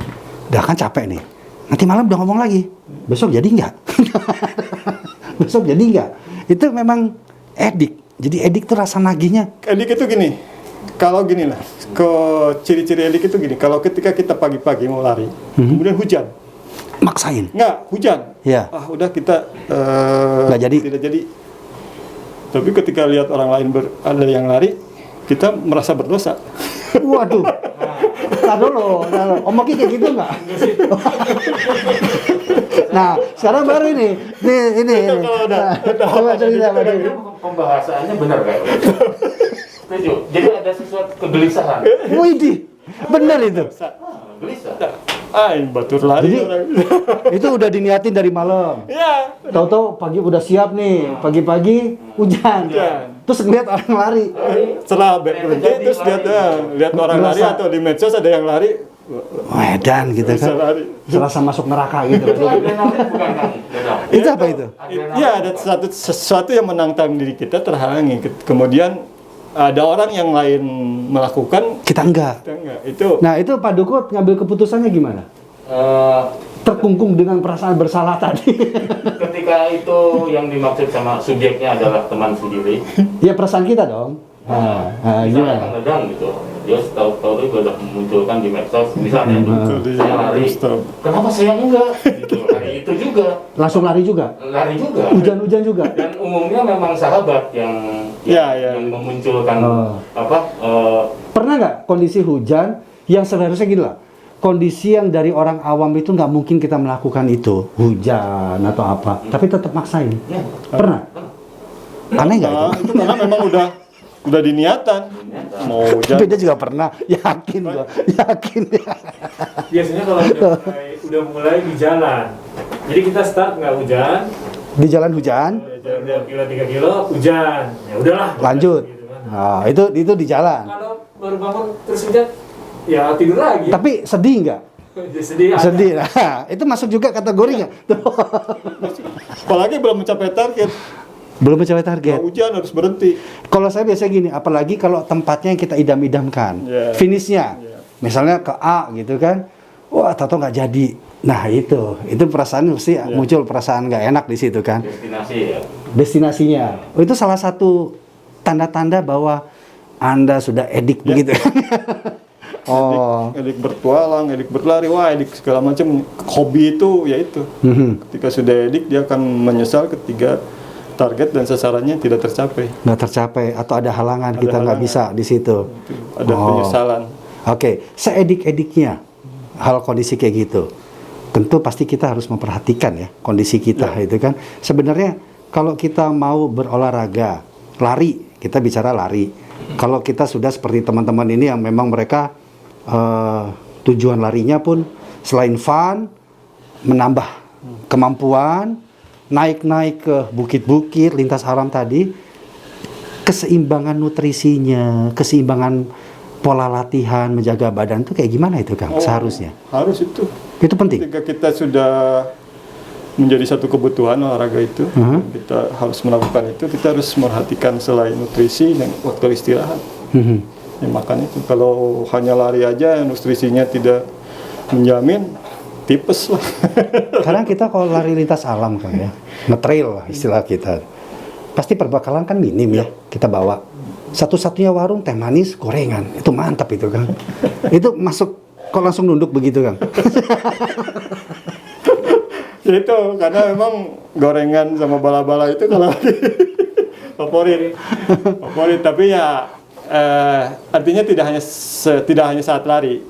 udah kan capek nih, nanti malam udah ngomong lagi, besok jadi nggak? Besok jadi nggak? Itu memang edik. Jadi edik tuh rasa nagihnya. Edik itu gini, kalau gini lah, ke ciri-ciri edik itu gini, kalau ketika kita pagi-pagi mau lari, kemudian hujan, Maksain. nggak hujan, Ya. udah kita Nggak jadi. tidak jadi. Tapi ketika lihat orang lain ada yang lari, kita merasa berdosa. Waduh. Tar dulu. Om Oki kayak gitu nggak? Nah, sekarang baru ini. Ini. Coba cerita Pak Dwi. Pembahasannya benar kayak setuju. Jadi ada sesuatu kegelisahan. Widih, bener itu. Gelisah. Ini batur lari Jadi, orang. itu udah diniatin dari malam. Ya, Tahu-tahu pagi udah siap nih, pagi-pagi hujan. Terus ngeliat orang lari. setelah berhenti terus lihat orang lari Merasa- atau di medsos ada yang lari, Edan gitu bisa kan. lari. Serasa masuk neraka gitu. Itu adrenalin bukan kan? Itu apa itu? Iya, ada sesuatu yang menantang diri kita terhalangi. Kemudian ada orang yang lain melakukan, Kita enggak. kita enggak. Itu Nah, itu Pak Dukut ngambil keputusannya gimana? Terkungkung dengan perasaan bersalah tadi. Ketika itu yang dimaksud sama subjeknya adalah teman sendiri, Ya perasaan kita dong. misalnya Gimana? Kang Dadang gitu, dia tahu-tahu dia udah memunculkan di medsos, misalnya muncul di saya lari, Instagram. kenapa saya enggak? Gitu. Hari itu juga Langsung lari juga. lari juga. Hujan-hujan juga. Dan umumnya memang sahabat yang Ya, ya. yang memunculkan Oh. Pernah nggak kondisi hujan yang seharusnya gini lah, kondisi yang dari orang awam itu nggak mungkin kita melakukan itu, hujan atau apa, tapi tetap maksain. ya, Pernah? Aneh nggak itu? itu karena memang udah diniatan mau hujan. Beda juga pernah, yakin gua, yakin. Biasanya kalau udah mulai di jalan. Jadi kita start nggak hujan, Di jalan hujan, udah jalan 2 kilo, 3 kilo, hujan. Ya udahlah. lanjut. Gitu kan. Nah, itu di jalan. Kalau baru bangun terus hujan, ya tidur lagi. Tapi sedih nggak? Ya, sedih. ada. Sedih. Nah, itu masuk juga kategori nggak? Apalagi belum mencapai target, Belum mencapai target. mau hujan harus berhenti. Kalau saya biasanya gini, apalagi kalau tempatnya yang kita idam-idamkan, Yeah. finishnya, Yeah. misalnya ke A gitu kan, wah tato nggak jadi. Nah itu perasaan mesti muncul perasaan nggak enak di situ kan, destinasi ya. destinasinya. Oh, itu salah satu tanda-tanda bahwa Anda sudah edik begitu. Oh, Edik bertualang, edik berlari, wah edik segala macam. Hobi itu ya itu. Ketika sudah edik dia akan menyesal ketika target dan sasarannya tidak tercapai. nggak tercapai atau ada halangan, Ada kita nggak halangan. bisa di situ. Ada penyesalan. Oke, seedik-ediknya hal kondisi kayak gitu, tentu pasti kita harus memperhatikan ya kondisi kita itu kan. Sebenarnya kalau kita mau berolahraga, lari, kita bicara lari. Kalau kita sudah seperti teman-teman ini yang memang mereka tujuan larinya pun selain fun, menambah kemampuan, naik-naik ke bukit-bukit, lintas alam tadi, keseimbangan nutrisinya, keseimbangan pola latihan, menjaga badan itu kayak gimana itu Kang? Seharusnya. Harus itu. Itu penting. Ketika kita sudah menjadi satu kebutuhan olahraga itu, kita harus melakukan itu, kita harus memperhatikan selain nutrisi dan waktu istirahat. Ya, makan itu. Kalau hanya lari aja, nutrisinya tidak menjamin, tipes lah. Sekarang kita kalau lari lintas alam kan ya, nge-trail lah istilah kita. Pasti perbekalan kan minim ya, kita bawa. satu-satunya warung teh manis gorengan. Itu mantap itu, Kang. Itu masuk kok langsung nunduk begitu, Kang? Ya itu karena memang gorengan sama bala-bala itu kalau favorit. Tapi ya artinya tidak hanya saat lari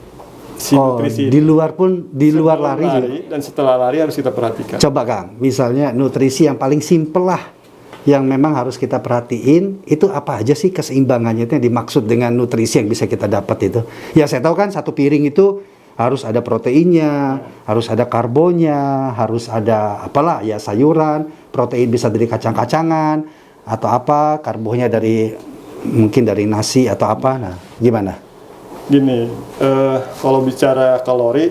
si nutrisi. Di luar Sebelum lari juga. dan setelah lari harus kita perhatikan. Coba, Kang, misalnya nutrisi yang paling simpel lah, yang memang harus kita perhatiin, itu apa aja sih keseimbangannya itu yang dimaksud dengan nutrisi yang bisa kita dapat itu? Ya saya tahu kan satu piring itu harus ada proteinnya, harus ada karbonnya, harus ada apalah ya sayuran, protein bisa dari kacang-kacangan atau apa, karbonya dari mungkin dari nasi atau apa. Nah, gimana? Gini, kalau bicara kalori,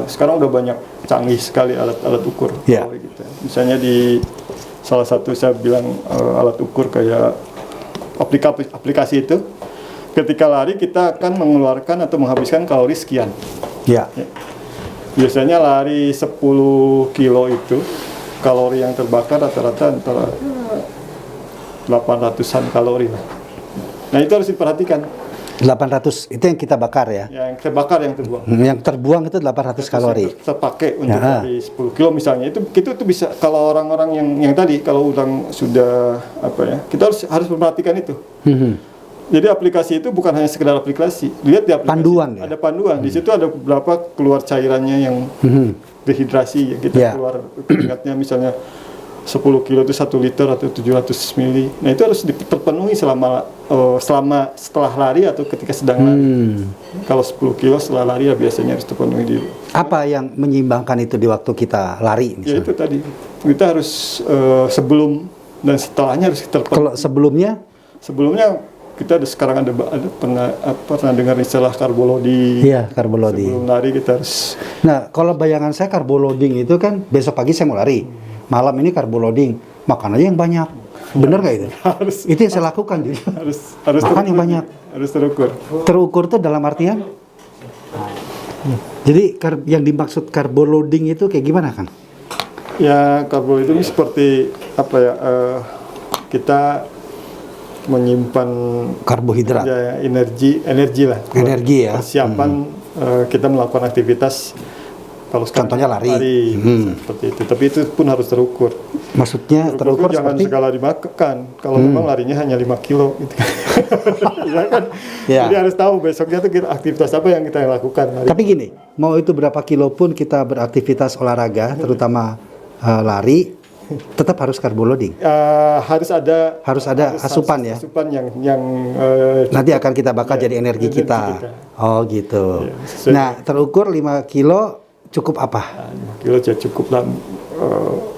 sekarang udah banyak canggih sekali alat-alat ukur Ya. kalori kita. Misalnya di salah satu saya bilang alat ukur kayak aplikasi itu, ketika lari kita akan mengeluarkan atau menghabiskan kalori sekian. Ya. Biasanya lari 10 kilo itu kalori yang terbakar rata-rata antara 800-an kalori lah. Nah itu harus diperhatikan. 800 itu yang kita bakar ya. Yang terbakar, yang terbuang. Yang terbuang itu 800 kalori. Terpakai untuk Ya. dari 10 kilo misalnya. Itu bisa kalau orang-orang yang tadi kalau udah sudah apa ya, kita harus memperhatikan itu. Jadi aplikasi itu bukan hanya sekedar aplikasi. Lihat di aplikasi. Panduan ya? Ada panduan. Di situ ada beberapa keluar cairannya yang dehidrasi. Kita Ya. keluar keringatnya misalnya 10 kilo itu 1 liter atau 700 mili. Nah itu harus terpenuhi setelah lari atau ketika sedang lari. Kalau 10 kilo setelah lari ya biasanya harus terpenuhi dulu. Apa yang menyeimbangkan itu di waktu kita lari Ya misalnya? itu tadi. Kita harus sebelum dan setelahnya harus terpenuhi. Kalau Sebelumnya kita sekarang ada pernah dengar istilah carbo-loading. iya, carbo loading. Sebelum lari kita harus Nah, kalau bayangan saya carbo loading itu kan besok pagi saya mau lari. Malam ini carbo loading, makan aja yang banyak. Bener nggak itu? harus Itu yang saya lakukan. Jadi. harus Makan terukur. yang banyak. Harus terukur. Terukur tuh dalam artian? Jadi yang dimaksud carbo loading itu kayak gimana, Kang? Ya karbo itu seperti apa ya? Kita menyimpan Karbohidrat. ya, energi lah. Energi ya. Persiapan kita melakukan aktivitas. Kalau sekarang Contohnya lari. seperti itu. Tapi itu pun harus terukur. Maksudnya terukur jangan seperti? segala dimakan. Kalau memang larinya hanya 5 kilo gitu kan. Ya kan? Ya. Jadi harus tahu besoknya tuh aktivitas apa yang kita lakukan. Tapi gini, mau itu berapa kilo pun kita beraktivitas olahraga, terutama lari, tetap harus carbo loading. Harus ada asupan ya. Asupan yang Nanti akan kita bakar ya, jadi energi kita. Oh gitu. Ya, sesuai. Nah, terukur 5 kilo cukup apa? 5 kilo ya cukup lah.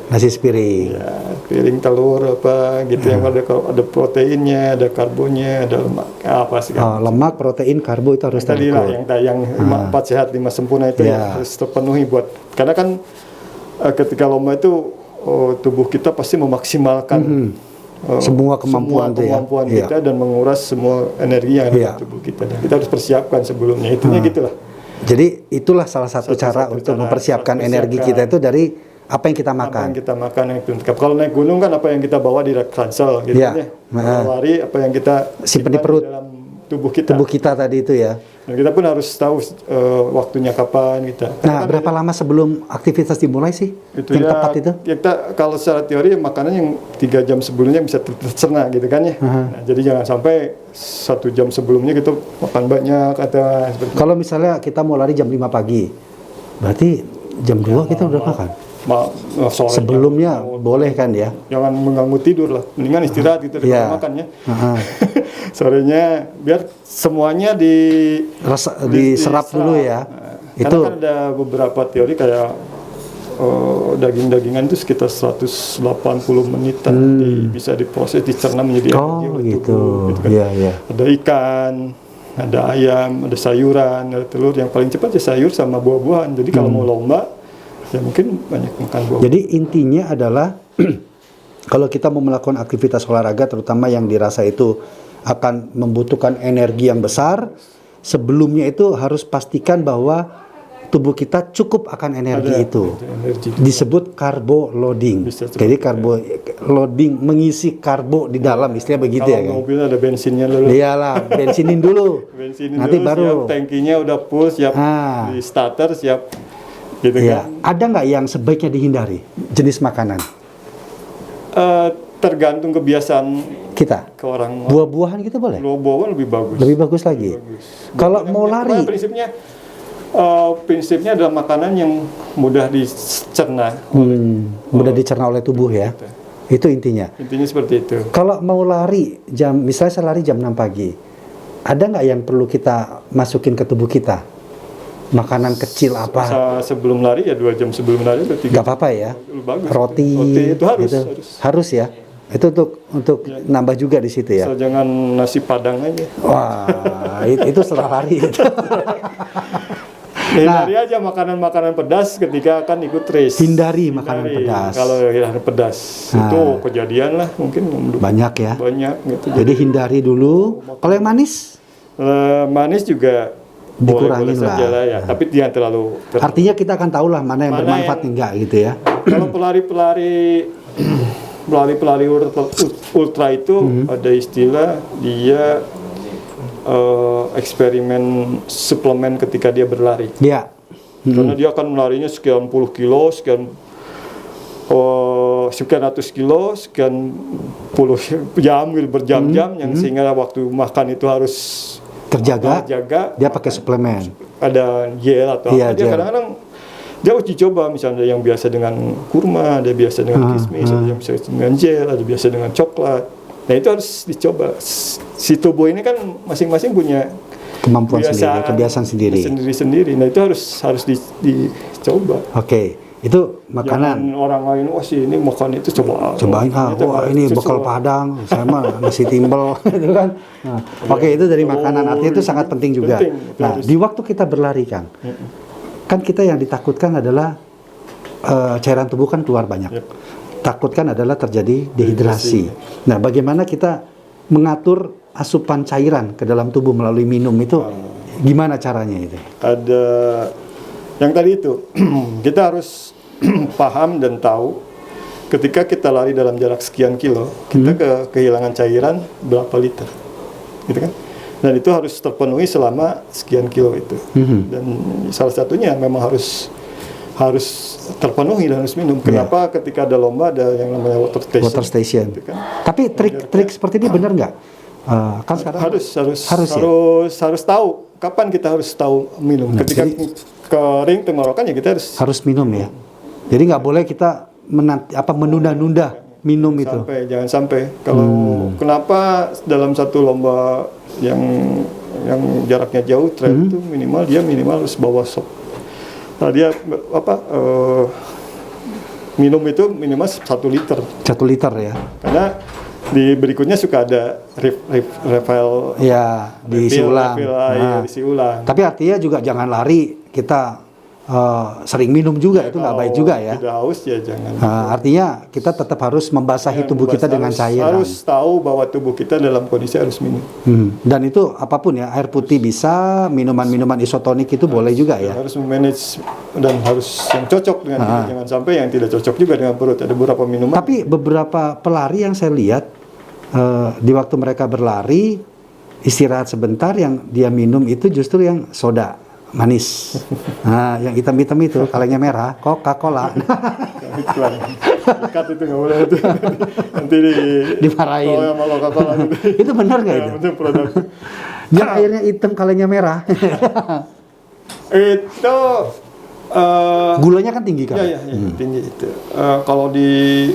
Nasi sepiring. Ya, piring telur apa gitu yang ada proteinnya, ada karbonnya, ada lemak apa sih Oh, lemak, protein, karbo itu harus tadi lah terukur. yang 4 sehat 5 sempurna itu Ya. harus terpenuhi buat karena kan ketika lomba itu tubuh kita pasti memaksimalkan Semua kemampuan tuh ya. kemampuan Iya. kita dan menguras semua energi yang ada Iya. di tubuh kita dan kita harus persiapkan sebelumnya itunya gitulah. Jadi itulah salah satu cara untuk mempersiapkan energi kita itu dari apa yang kita Apa makan. yang kita makan yang lengkap. Kalau naik gunung kan apa yang kita bawa di ransel gitu Iya. ya. Kalau lari apa yang kita Simpen di perut. dalam tubuh kita. Tubuh kita tadi itu ya. Dan kita pun harus tahu waktunya kapan kita. Nah, berapa lama sebelum aktivitas dimulai sih? Itu yang ya, tepat itu? kita kalau secara teori makanan yang 3 jam sebelumnya bisa tercerna gitu kan ya. Nah, jadi jangan sampai 1 jam sebelumnya kita makan banyak atau seperti Kalau misalnya kita mau lari jam 5 pagi, berarti jam 2 kita udah makan. sore. Sebelumnya boleh kan ya? Jangan mengganggu tidur lah. Mendingan istirahat gitu daripada Iya. makannya. Aha. Sorenya biar semuanya Diserap dulu ya. Karena Itu kan ada beberapa teori kayak daging-dagingan itu sekitar 180 menitan bisa diproses dicerna menjadi energi oh oleh gitu. tubuh, gitu kan. Iya, iya. Ada ikan, ada ayam, ada sayuran, ada telur. Yang paling cepat ya sayur sama buah-buahan. Jadi kalau mau lomba ya mungkin banyak makan buah. Jadi intinya adalah kalau kita mau melakukan aktivitas olahraga terutama yang dirasa itu akan membutuhkan energi yang besar, sebelumnya itu harus pastikan bahwa tubuh kita cukup akan energi Ada itu. energi. Disebut carbo loading. Bisa seperti Jadi carbo loading, mengisi karbo di dalam, istilah begitu Kalau ya kan. mobil ada bensinnya dulu. Iyalah, bensinin dulu. Bensinin Nanti dulu, baru. siap, tangkinya udah full, siap di starter, siap gitu Ya, kan. ada nggak yang sebaiknya dihindari jenis makanan Tergantung kebiasaan kita? ke orang. Buah-buahan kita boleh? Buah-buahan lebih bagus. Lebih bagus lagi. Kalau mau lari, Prinsipnya adalah makanan yang mudah dicerna. mudah dicerna oleh tubuh ya. Itu intinya. Intinya seperti itu. Kalau mau lari misalnya saya lari jam 6 pagi, ada nggak yang perlu kita masukin ke tubuh kita? Makanan kecil apa? Sebelum lari ya 2 jam sebelum lari atau 3 Nggak apa-apa ya. bagus. Roti itu harus, gitu. harus. Harus ya. Itu untuk nambah juga di situ ya. So, jangan nasi padang aja. Wah, itu setelah lari. Hindari aja makanan-makanan pedas ketika akan ikut race. Hindari makanan pedas. Kalau yang pedas itu kejadian lah mungkin Banyak ya. banyak gitu. Jadi hindari dulu. Kalau yang manis, Manis juga dikurangin boleh saja lah ya, tapi jangan terlalu. Artinya kita akan tahu lah mana yang Mana bermanfaat yang- enggak gitu ya. Kalau pelari ultra itu ada istilah dia eksperimen suplemen ketika dia berlari. Ya. Karena dia akan melarinya sekian puluh kilo, sekian ratus kilo, sekian puluh jam, berjam-jam, yang sehingga waktu makan itu harus Terjaga. Dia pakai suplemen. Ada gel atau Iya, apa. Dia gel. kadang-kadang dia uji coba, misalnya yang biasa dengan kurma, ada biasa dengan kismis, ada yang biasa dengan gel, ada biasa dengan coklat. Nah itu harus dicoba. Si tubuh ini kan masing-masing punya Kemampuan sendiri, kebiasaan sendiri. sendiri. Nah itu harus dicoba. Oke. Itu makanan. Jangan orang lain, wah sih ini makan itu coba. Cobain wah ini bekal Padang, saya mah nasi timbel gitu kan. Nah, oke, itu dari makanan, artinya itu sangat penting juga. Penting, itu Nah, harus. di waktu kita berlari kan kita yang ditakutkan adalah cairan tubuh kan keluar banyak. Yep. Takutkan adalah terjadi dehidrasi. Nah, bagaimana kita mengatur asupan cairan ke dalam tubuh melalui minum itu gimana caranya itu? Ada yang tadi itu kita harus paham dan tahu ketika kita lari dalam jarak sekian kilo kita kehilangan cairan berapa liter gitu kan, dan itu harus terpenuhi selama sekian kilo itu. Dan salah satunya memang harus terpenuhi dan harus minum. Kenapa ketika ada lomba ada yang namanya water station, gitu kan. Tapi trik seperti ini benar nggak? Kan sekarang harus tahu kapan kita harus tahu minum. Nah, Ketika kering tenggorokan ya kita harus minum ya. Jadi nggak boleh kita menunda-nunda minum itu. jangan sampai. Kalau kenapa dalam satu lomba yang jaraknya jauh trail itu minimal harus bawa sok. Nah, dia minum itu minimal 1 liter. 1 liter ya. Karena di berikutnya suka ada refill Ya, diisi ulang. diisi ulang. Tapi artinya juga jangan lari kita sering minum juga, itu nggak baik juga ya. Tidak haus ya jangan. Artinya kita tetap harus membasahi tubuh kita dengan cairan. Harus tahu bahwa tubuh kita dalam kondisi harus minum. Dan itu apapun ya, air putih bisa, minuman-minuman isotonik itu boleh juga ya. Harus manage dan harus yang cocok dengan kita. Jangan sampai yang tidak cocok juga dengan perut. Ada beberapa minuman. Tapi beberapa pelari yang saya lihat di waktu mereka berlari istirahat sebentar, yang dia minum itu justru yang soda manis. Nah, yang hitam-hitam itu kalengnya merah, Coca-Cola. iklan ikat itu nggak boleh itu. Nanti Dimarahin. Oh, sama Coca-Cola gitu. Itu benar nggak itu? Itu produk. Yang airnya hitam kalengnya merah. Itu Gulanya kan tinggi kan? ya, tinggi itu. Kalau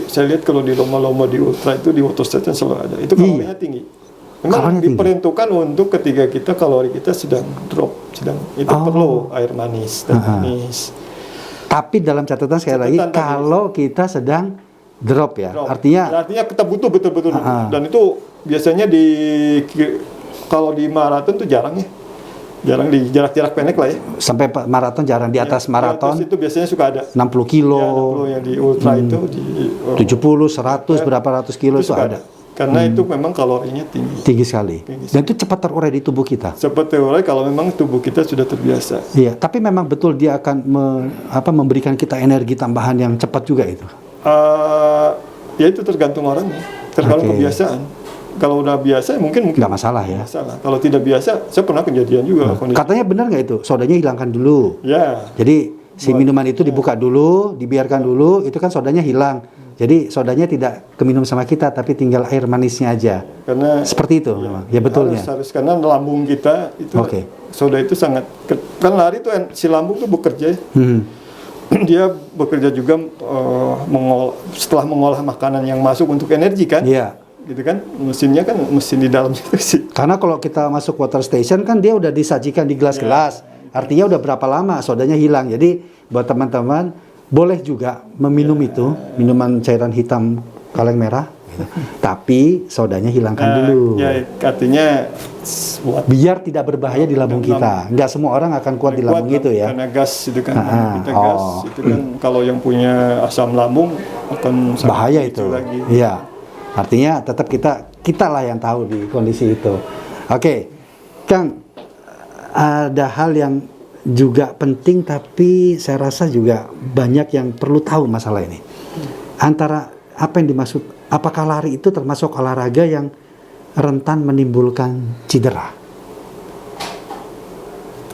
saya lihat kalau di lomba-lomba di ultra itu di water station selalu ada. Itu kalorinya tinggi. Memang Kalorinya tinggi. diperuntukkan untuk ketika kalori kita sedang drop, itu perlu air manis dan manis. Tapi dalam catatan sekali lagi, Catatan tadi. kalau kita sedang drop ya, Drop. artinya kita butuh betul-betul. Dan itu biasanya kalau di maraton tuh jarang di jarak-jarak pendek lah ya. sampai maraton jarang, di atas maraton Di atas itu biasanya suka ada. 60 kilo, Ya, 60 yang di ultra itu di 70, 100, berapa ratus kilo itu suka ada. Karena itu memang kalorinya tinggi. Tinggi sekali. Tinggi Dan itu cepat terurai di tubuh kita. Seperti teori kalau memang tubuh kita sudah terbiasa. Iya, tapi memang betul dia akan memberikan kita energi tambahan yang cepat juga itu. Ya itu tergantung orangnya, tergantung Oke. kebiasaan. Kalau udah biasa mungkin Nggak masalah ya. masalah. Kalau tidak biasa, saya pernah kejadian juga. kondisi. Katanya benar nggak itu? Sodanya hilangkan dulu. Ya, Jadi si minuman itu dibuka dulu, dibiarkan dulu, itu kan sodanya hilang. Jadi sodanya tidak keminum sama kita, tapi tinggal air manisnya aja. karena Seperti itu memang. Ya betulnya. harus karena lambung kita itu Oke. soda itu sangat kan lari tuh si lambung tuh bekerja. Dia bekerja juga setelah mengolah makanan yang masuk untuk energi kan. Iya. Gitu kan, mesinnya kan mesin di dalam itu sih. Karena kalau kita masuk water station kan dia udah disajikan di gelas-gelas. Artinya udah berapa lama sodanya hilang. Jadi buat teman-teman boleh juga meminum itu, minuman cairan hitam kaleng merah. Gitu. Tapi sodanya hilangkan dulu. Ya artinya buat Biar tidak berbahaya di lambung kita. Nggak semua orang akan kuat di lambung itu ya. karena gas itu kan, kita oh. gas itu kan kalau yang punya asam lambung akan sangat Bahaya memicu itu. lagi. Iya. Artinya tetap kita lah yang tahu di kondisi itu. Oke. Kang, ada hal yang juga penting tapi saya rasa juga banyak yang perlu tahu masalah ini. Antara apa yang dimaksud, apakah lari itu termasuk olahraga yang rentan menimbulkan cedera?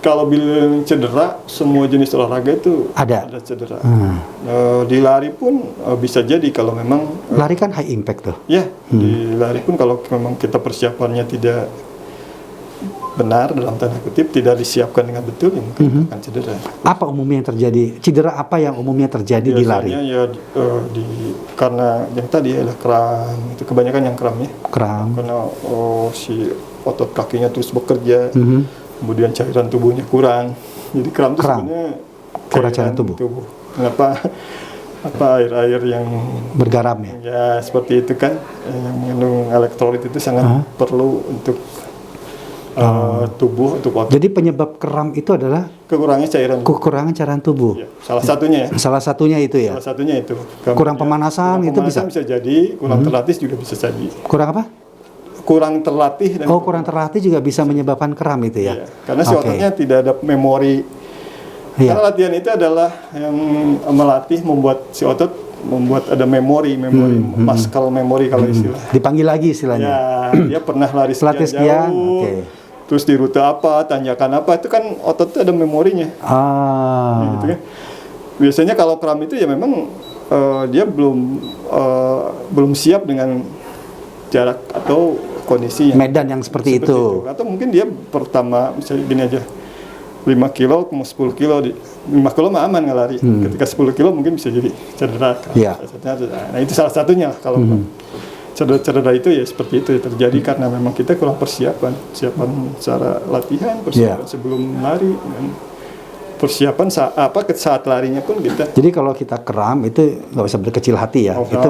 Kalau bilang cedera, semua jenis olahraga itu Ada. cedera. Di lari pun bisa jadi kalau memang Lari kan high impact tuh. ya di lari pun kalau memang kita persiapannya tidak benar dalam tanda kutip, tidak disiapkan dengan betul, ya mungkin akan cedera. Apa umumnya yang terjadi? Cedera apa yang umumnya terjadi di lari? Biasanya ya karena yang tadi adalah kram, itu kebanyakan yang kram ya. Kram. Karena si otot kakinya terus bekerja, Mhm. kemudian cairan tubuhnya kurang. Jadi kram itu Kram. sebenarnya Kurang cairan tubuh. Kenapa? Air-air yang Bergaram ya. ya seperti itu kan, yang mengandung elektrolit itu sangat perlu untuk tubuh, untuk otot. Jadi penyebab kram itu adalah Kekurangannya cairan. kekurangan cairan tubuh. Ya, salah satunya ya. Salah satunya itu ya. Salah satunya itu. Kurang pemanasan itu bisa jadi, kurang terlatih juga bisa jadi. Kurang apa? Kurang terlatih dan Oh, kurang terlatih juga bisa menyebabkan kram itu ya. Iya, karena si Oke. ototnya tidak ada memori. Iya. Karena latihan itu adalah yang melatih membuat si otot membuat ada memori muscle memory kalau istilah. Dipanggil lagi istilahnya. Ya, dia pernah lari Latih sekian, jauh, oke. terus di rute apa, tanjakan apa, itu kan otot itu ada memorinya. Gitu kan. Biasanya kalau kram itu ya memang dia belum siap dengan jarak atau kondisi Medan yang seperti itu. Atau mungkin dia pertama misalnya gini aja, 5 kilo ke 10 kilo 5 kilo mah aman nggak lari. Ketika 10 kilo mungkin bisa jadi cedera. Iya. Nah itu salah satunya kalau cedera itu ya seperti itu terjadi karena memang kita kurang persiapan secara latihan, persiapan sebelum lari, dan persiapan saat larinya pun kita. Jadi kalau kita kram itu nggak usah berkecil hati ya. Itu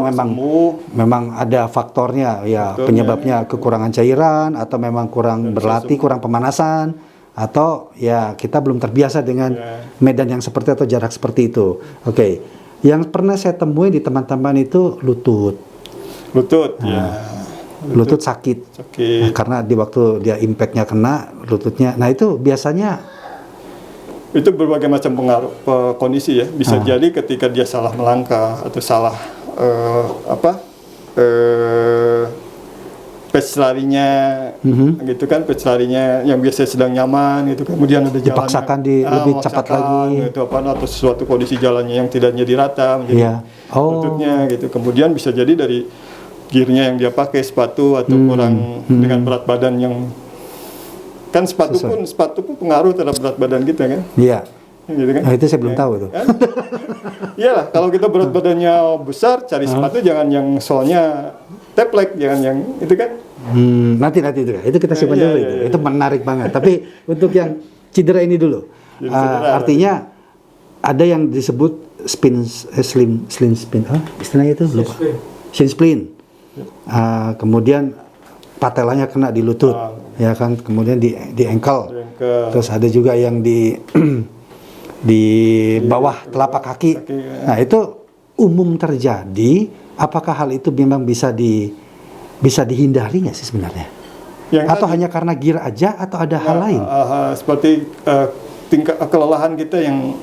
memang ada faktornya ya, penyebabnya kekurangan cairan atau memang kurang berlatih, kurang pemanasan, atau ya kita belum terbiasa dengan medan yang seperti atau jarak seperti itu. Oke. Yang pernah saya temui di teman-teman itu lutut. Lutut sakit. Nah, karena di waktu dia impactnya kena lututnya. Nah itu biasanya itu berbagai macam pengaruh kondisi ya. Bisa jadi ketika dia salah melangkah atau salah pace larinya, gitu kan, pace larinya yang biasanya sedang nyaman gitu, kemudian ada jalan dipaksakan lebih cepat lagi, gitu, atau sesuatu kondisi jalannya yang tidak jadi rata, menjadi lututnya gitu. Kemudian bisa jadi dari gearnya yang dia pakai, sepatu atau kurang dengan berat badan yang kan sepatu pun pengaruh terhadap berat badan kita kan. Iya. Gitu kan? Nah, itu saya belum tahu tuh. Iyalah, kalau kita berat badannya besar, cari sepatu jangan yang soalnya teplek, jangan yang itu kan. Nanti itu kita simpan dulu itu. Itu menarik banget. Tapi untuk yang cedera ini dulu. Artinya ada yang disebut slim spin. Istilahnya itu lupa. Shin splint. Kemudian patelanya kena di lutut, ya kan, kemudian di ankle. Terus ada juga yang di bawah telapak kaki. Nah itu umum terjadi. Apakah hal itu memang bisa bisa dihindari nggak sih sebenarnya? Atau hanya karena gear aja atau ada hal lain? Seperti tingkat kelelahan kita yang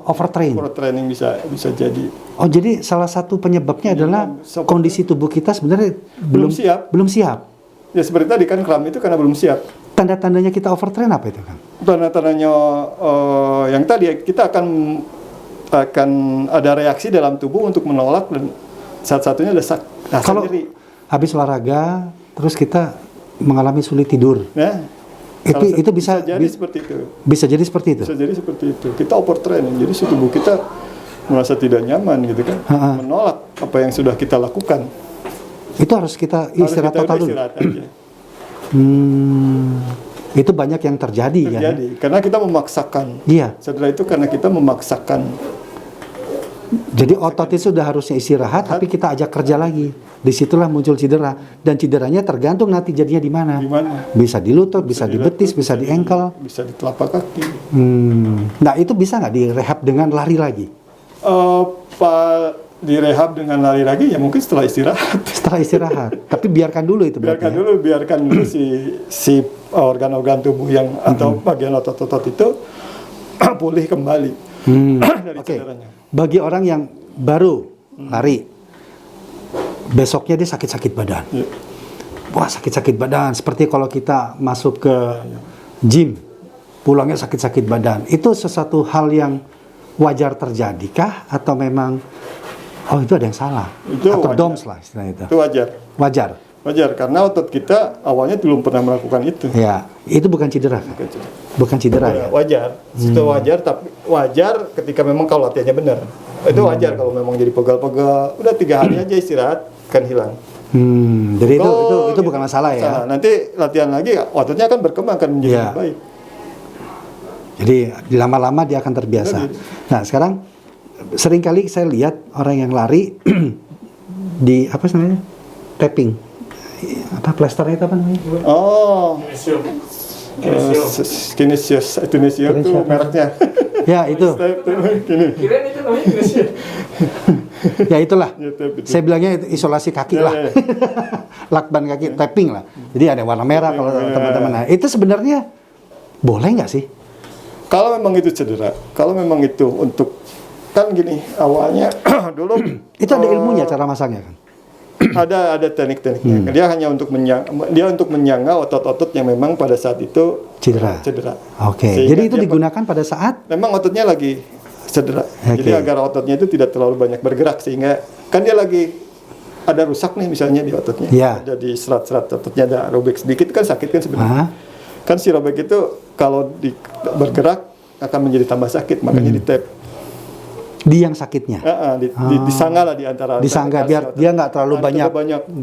overtraining bisa jadi. Oh, jadi salah satu penyebabnya adalah kondisi tubuh kita sebenarnya belum siap. Ya seperti tadi kan kram itu karena belum siap. Tanda-tandanya kita overtrain apa itu kan? Tanda-tandanya yang tadi kita akan ada reaksi dalam tubuh untuk menolak, dan satu-satunya ada kalau nyeri. Habis olahraga terus kita mengalami sulit tidur. Ya, itu bisa jadi seperti itu. Bisa jadi seperti itu. Bisa jadi seperti itu. Kita overtraining, jadi si tubuh kita merasa tidak nyaman gitu kan, menolak apa yang sudah kita lakukan. Itu harus kita istirahat total dulu. Istirahat aja. Itu banyak yang terjadi kan? Karena kita memaksakan. Iya. Setelah itu karena kita memaksakan. Jadi otot itu sudah harusnya istirahat, tapi kita ajak kerja lagi. Disitulah muncul cedera, dan cederanya tergantung nanti jadinya di mana. Bisa di lutut, bisa di betis, bisa di ankle, bisa di telapak kaki. Nah itu bisa nggak direhab dengan lari lagi? Direhab dengan lari lagi ya mungkin setelah istirahat. Setelah istirahat, tapi biarkan dulu itu. Biarkan dulu si organ-organ tubuh yang atau bagian otot-otot itu pulih kembali dari cederanya. Bagi orang yang baru lari, besoknya dia sakit-sakit badan. Wah, sakit-sakit badan. Seperti kalau kita masuk ke gym, pulangnya sakit-sakit badan. Itu sesuatu hal yang wajar terjadikah atau memang itu ada yang salah? Atau DOMS lah istilahnya itu. Itu wajar. Wajar karena otot kita awalnya belum pernah melakukan itu. Ya, itu bukan cedera. Bukan cedera ya. Wajar. Itu wajar, tapi wajar ketika memang kalau latihannya benar. Itu wajar kalau memang jadi pegal-pegal. Udah 3 hari aja istirahat kan hilang. Jadi itu bukan masalah ya. Nanti latihan lagi ototnya akan berkembang, akan menjadi lebih baik. Jadi lama-lama dia akan terbiasa. Nah, sekarang seringkali saya lihat orang yang lari di apa namanya? Tapping. Plasternya itu apa namanya? Kinesius itu mereknya. Ya, itu. Kirain itu namanya Kinesius. Ya itulah. Saya bilangnya itu isolasi kaki lah. Lakban kaki, tapping lah. Jadi ada warna merah kalau teman-teman. Nah, itu sebenarnya boleh nggak sih? Kalau memang itu cedera, kalau memang itu untuk, kan gini awalnya dulu itu ada ilmunya cara masangnya kan? ada teknik-tekniknya. Dia hanya untuk menyangga otot-otot yang memang pada saat itu cedera. Jadi itu digunakan pada saat memang ototnya lagi cedera. Jadi agar ototnya itu tidak terlalu banyak bergerak, sehingga kan dia lagi ada rusak nih misalnya di ototnya. Ada di serat-serat ototnya ada robek sedikit, kan sakit kan sebenarnya. Kan si robek itu kalau bergerak akan menjadi tambah sakit, makanya di tap. Di yang sakitnya? Disangga lah di antara. Disangga biar dia nggak terlalu banyak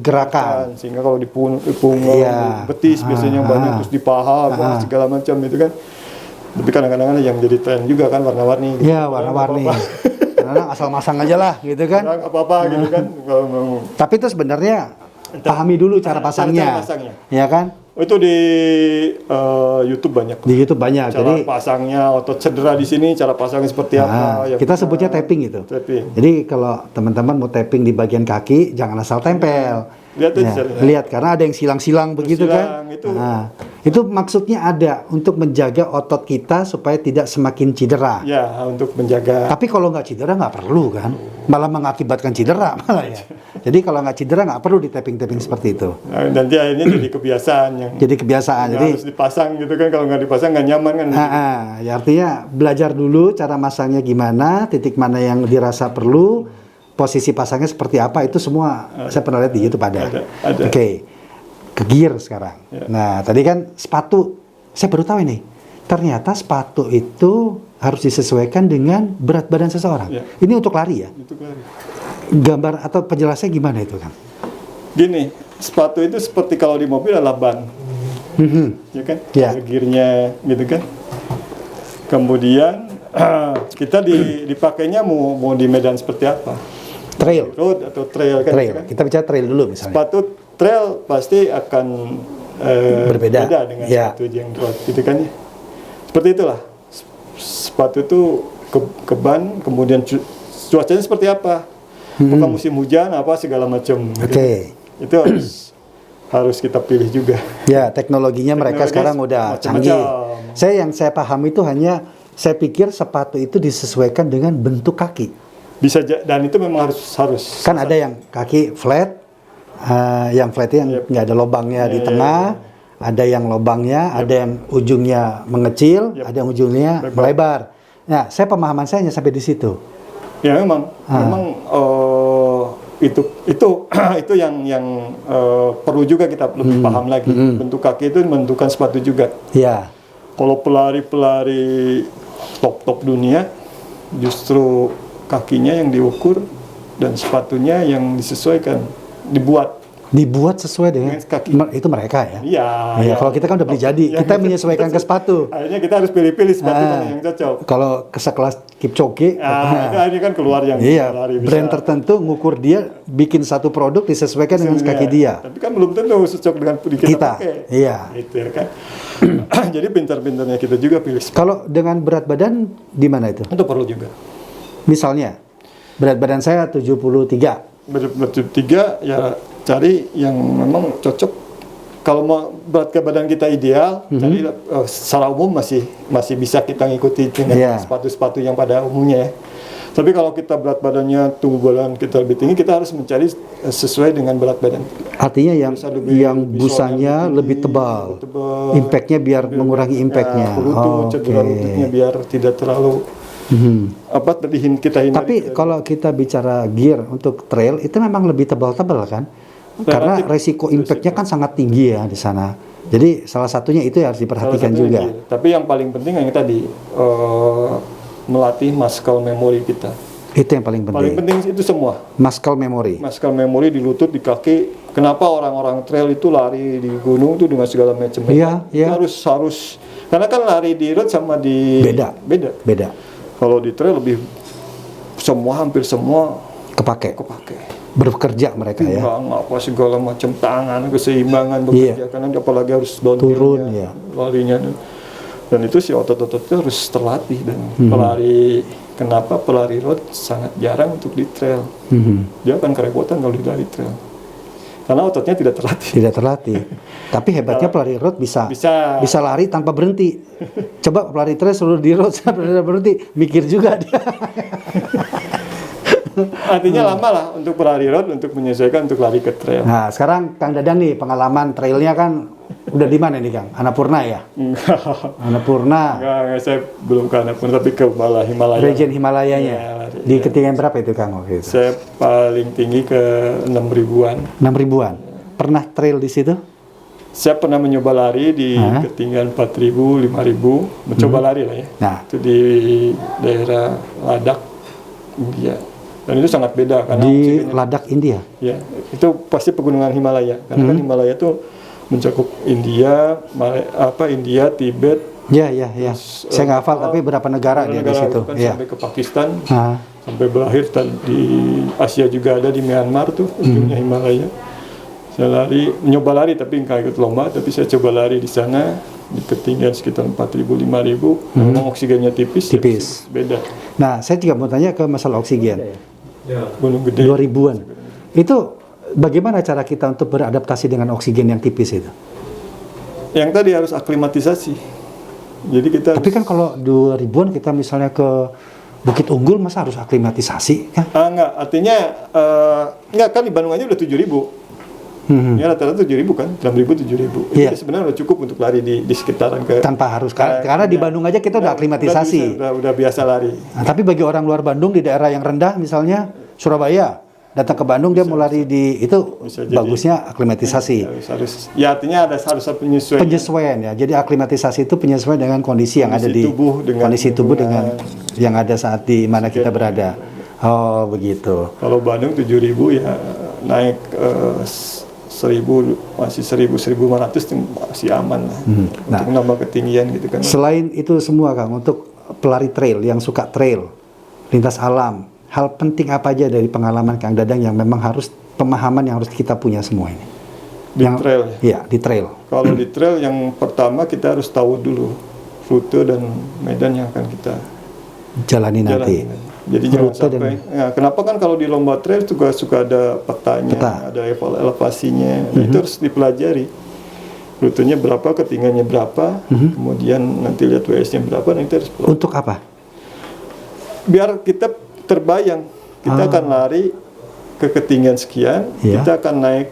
gerakan. Sehingga kalau di punggung, di betis biasanya banyak, terus di paha, segala macam itu kan. Tapi kadang-kadang yang menjadi tren juga kan warna-warni. Iya, warna-warni. Karena asal masang aja lah gitu kan. Nggak apa-apa gitu kan. Tapi itu sebenarnya pahami dulu cara pasangnya. Ya kan? Itu di YouTube banyak. Di YouTube banyak. Cara pasangnya, otot cedera di sini, cara pasangnya seperti apa. Kita sebutnya tapping itu. Jadi kalau teman-teman mau tapping di bagian kaki, jangan asal tempel. Lihat karena ada yang silang-silang begitu kan. Itu maksudnya ada untuk menjaga otot kita supaya tidak semakin cedera. Ya, untuk menjaga. Tapi kalau nggak cedera nggak perlu kan, malah mengakibatkan cedera malah ya. Jadi kalau nggak cedera nggak perlu di tapping-tapping seperti itu. Nanti akhirnya jadi kebiasaan yang. Jadi kebiasaan. Jadi harus dipasang gitu kan, kalau nggak dipasang nggak nyaman kan. Ya artinya belajar dulu cara masangnya gimana, titik mana yang dirasa perlu, posisi pasangnya seperti apa, itu semua saya pernah lihat di YouTube ada. Oke. Ke gear sekarang. Nah, tadi kan sepatu, saya baru tahu ini. Ternyata sepatu itu harus disesuaikan dengan berat badan seseorang. Ini untuk lari ya? Untuk lari. Gambar atau penjelasannya gimana itu kan? Gini, sepatu itu seperti kalau di mobil adalah ban. Ya kan? Gearnya gitu kan. Kemudian kita dipakainya mau di medan seperti apa? Trail. Road atau trail kan? Trail. Kan? Kita bicara trail dulu misalnya. Sepatu trail pasti akan berbeda dengan sepatu yang road gitu kan ya. Seperti itulah. Sepatu itu ke ban, kemudian cuacanya seperti apa? Apakah musim hujan apa segala macam. Itu harus kita pilih juga. Ya, teknologinya mereka Teknologi sekarang udah macam-macam. canggih. Yang saya paham itu hanya, saya pikir sepatu itu disesuaikan dengan bentuk kaki. Dan itu memang harus Kan ada yang kaki flat, yang flat itu yang nggak ada lubangnya di tengah, ada yang lubangnya, ada yang ujungnya mengecil, ada yang ujungnya melebar. Nah, pemahaman saya hanya sampai di situ. Ya memang itu yang perlu juga kita lebih paham lagi. Bentuk kaki itu menentukan sepatu juga. Ya. Kalau pelari top dunia, justru kakinya yang diukur dan sepatunya yang disesuaikan, dibuat sesuai dengan kaki. Itu mereka ya. Iya. Kalau kita kan udah beli jadi, kita menyesuaikan ke sepatu. Akhirnya kita harus pilih-pilih sepatu yang cocok. Kalau sekelas Kipchoge, ini kan keluar yang lari bisa. Brand tertentu ngukur dia, bikin satu produk disesuaikan dengan kaki dia. Tapi kan belum tentu cocok dengan kita pakai. Iya. Gitu ya kan. Jadi pintar-pintarnya kita juga pilih sepatu. Kalau dengan berat badan di mana itu? Itu perlu juga. Misalnya, berat badan saya 73. Berat 73 ya cari yang memang cocok. Kalau mau berat ke badan kita ideal, cari secara umum masih bisa kita ngikuti dengan sepatu-sepatu yang pada umumnya ya. Tapi kalau kita berat badannya, tubuh badan kita lebih tinggi, kita harus mencari sesuai dengan berat badan. Artinya yang busanya lebih tebal. Impactnya biar mengurangi impactnya. Cedera lututnya biar tidak terlalu kita hindari. Tapi kalau kita bicara gear untuk trail itu memang lebih tebal-tebal kan? Karena resiko impactnya kan sangat tinggi ya di sana. Jadi salah satunya itu harus diperhatikan juga. Tapi yang paling penting yang tadi melatih muscle memory kita. Itu yang paling penting. Paling penting itu semua. Muscle memory. Muscle memory di lutut, di kaki. Kenapa orang-orang trail itu lari di gunung itu dengan segala macam? Iya. Harus. Karena kan lari di road sama di beda. Kalau di trail hampir semua kepake. Bekerja mereka ya. Apa segala macam tangan, keseimbangan bekerja karena apalagi harus turun larinya. Dan itu si otot-ototnya harus terlatih dan kenapa pelari road sangat jarang untuk di trail. Dia akan kerepotan kalau di trail. Karena ototnya tidak terlatih. Tapi hebatnya pelari road bisa lari tanpa berhenti. Coba pelari trail suruh di road sampai berhenti, mikir juga dia. Artinya lama lah untuk pelari road untuk menyesuaikan untuk lari ke trail. Nah, sekarang Kang Dadang nih pengalaman trailnya kan udah di mana nih Kang? Annapurna ya? Annapurna. Enggak, saya belum ke Annapurna tapi ke Himalaya. Region Himalayanya. Di ketinggian berapa itu Kang waktu itu? Saya paling tinggi ke 6.000-an. 6.000-an. Pernah trail di situ? Saya pernah mencoba lari di ketinggian 4.000, 5.000, mencoba lari lah ya. Nah, itu di daerah Ladakh, India. Dan itu sangat beda karena di Ladakh, India. Ya, itu pasti pegunungan Himalaya. Karena kan Himalaya itu mencakup India, India, Tibet. Ya. Saya nggak hafal tapi berapa negara dia di situ. Kan sampai ke Pakistan, sampai berakhir di Asia juga ada di Myanmar tuh ujungnya Himalaya. Saya nyoba lari tapi nggak ikut lomba, tapi saya coba lari di sana di ketinggian sekitar 4.000, 5.000. Memang oksigennya tipis. Beda. Nah, saya juga mau tanya ke masalah oksigen. Gunung Gede. 2000-an. Itu bagaimana cara kita untuk beradaptasi dengan oksigen yang tipis itu? Yang tadi harus aklimatisasi. Jadi kita. Tapi kan kalau 2000-an kita misalnya ke Bukit Unggul masa harus aklimatisasi kan? Enggak, artinya enggak kan di Bandung aja udah 7.000. Ya rata-rata 7.000 kan, 6.000, 7.000. Itu sebenarnya udah cukup untuk lari di sekitaran tanpa harus karena di Bandung aja kita udah aklimatisasi. Udah biasa lari. Nah, tapi bagi orang luar Bandung di daerah yang rendah misalnya Surabaya datang ke Bandung dia mau lari di itu bagusnya aklimatisasi. Ya artinya harus penyesuaian ya. Jadi aklimatisasi itu penyesuaian dengan kondisi yang ada di kondisi tubuh dengan yang ada saat di mana kita berada. Oh begitu. Kalau Bandung 7.000 ya naik 1.500 masih aman lah untuk nambah ketinggian gitu kan. Selain itu semua Kang, untuk pelari trail yang suka trail, lintas alam, hal penting apa aja dari pengalaman Kang Dadang yang memang harus pemahaman yang harus kita punya semua ini? Trail? Iya, di trail. Kalau di trail yang pertama kita harus tahu dulu rute dan medan yang akan kita jalani nanti. Jadi jangan Rute dan- sampai. Nah, kenapa kan kalau di lomba trail juga suka ada petanya, Peta. ada elevasinya. Nah, itu harus dipelajari. Rutenya berapa, ketinggiannya berapa, kemudian nanti lihat WS-nya berapa, nanti harus pelajari. Untuk apa? Biar kita terbayang, kita akan lari ke ketinggian sekian, Iya. kita akan naik,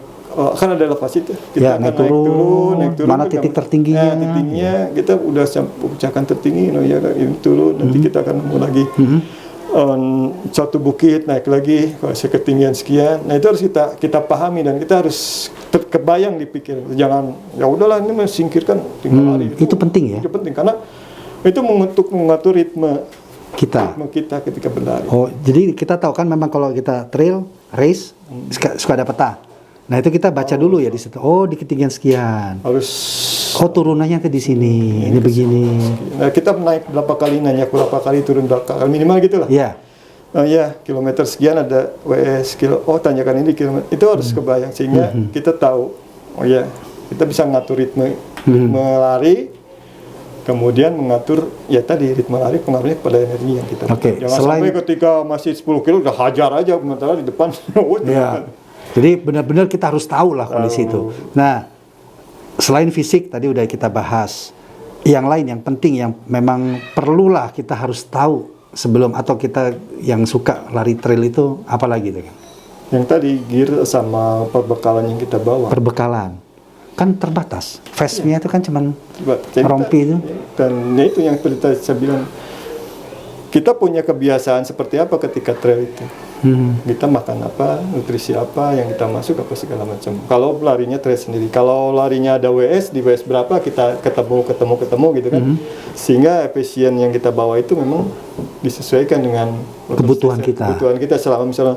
kan ada elevasi tuh, Ya, kita akan naik turun, mana ke titik gambar- tertingginya. Nah, titiknya kita udah pecahkan tertinggi, ya ini turun, nanti kita akan nemu lagi satu bukit naik lagi kalau ketinggian sekian. Nah itu harus kita pahami dan kita harus kebayang dipikir, jangan ya udahlah ini singkirkan tinggal lari. itu penting ya? Itu penting karena itu untuk mengatur ritme Kita. kita ketika berlari. Oh, jadi kita tahu kan memang kalau kita trail, race, suka ada peta. Nah, itu kita baca dulu ya di situ. Oh, di ketinggian sekian. Harus Oh, turunannya tuh di sini. Ini begini. nah, kita naik berapa kali, nanya berapa kali, turun berapa kali, minimal gitulah. Iya. Ya, kilometer sekian ada WS oh tanyakan ini kilometer. Itu harus kebayang sehingga kita tahu. Oh ya, kita bisa ngatur ritme lari. Kemudian mengatur ya tadi ritme lari pengaruhnya pada energi yang kita. Oke, Jangan selain- sampai ketika masih 10 kilo udah hajar aja sementara di depan. Iya. Jadi benar-benar kita harus tahu lah kondisi itu. Nah, selain fisik tadi udah kita bahas. Yang lain yang penting yang memang perlulah kita harus tahu sebelum atau kita yang suka lari trail itu apa lagi tuh kan? Yang tadi gear sama perbekalan yang kita bawa. Perbekalan. Kan terbatas. Vestnya itu kan cuman Jadi rompi itu. Dan ya itu yang tadi saya bilang. Kita punya kebiasaan seperti apa ketika trail itu. Kita makan apa, nutrisi apa, yang kita masuk apa segala macam. Kalau larinya trail sendiri, kalau larinya ada WS, di WS berapa kita ketemu gitu kan. Sehingga efisien yang kita bawa itu memang disesuaikan dengan Kebutuhan kita. Kebutuhan kita selama misalnya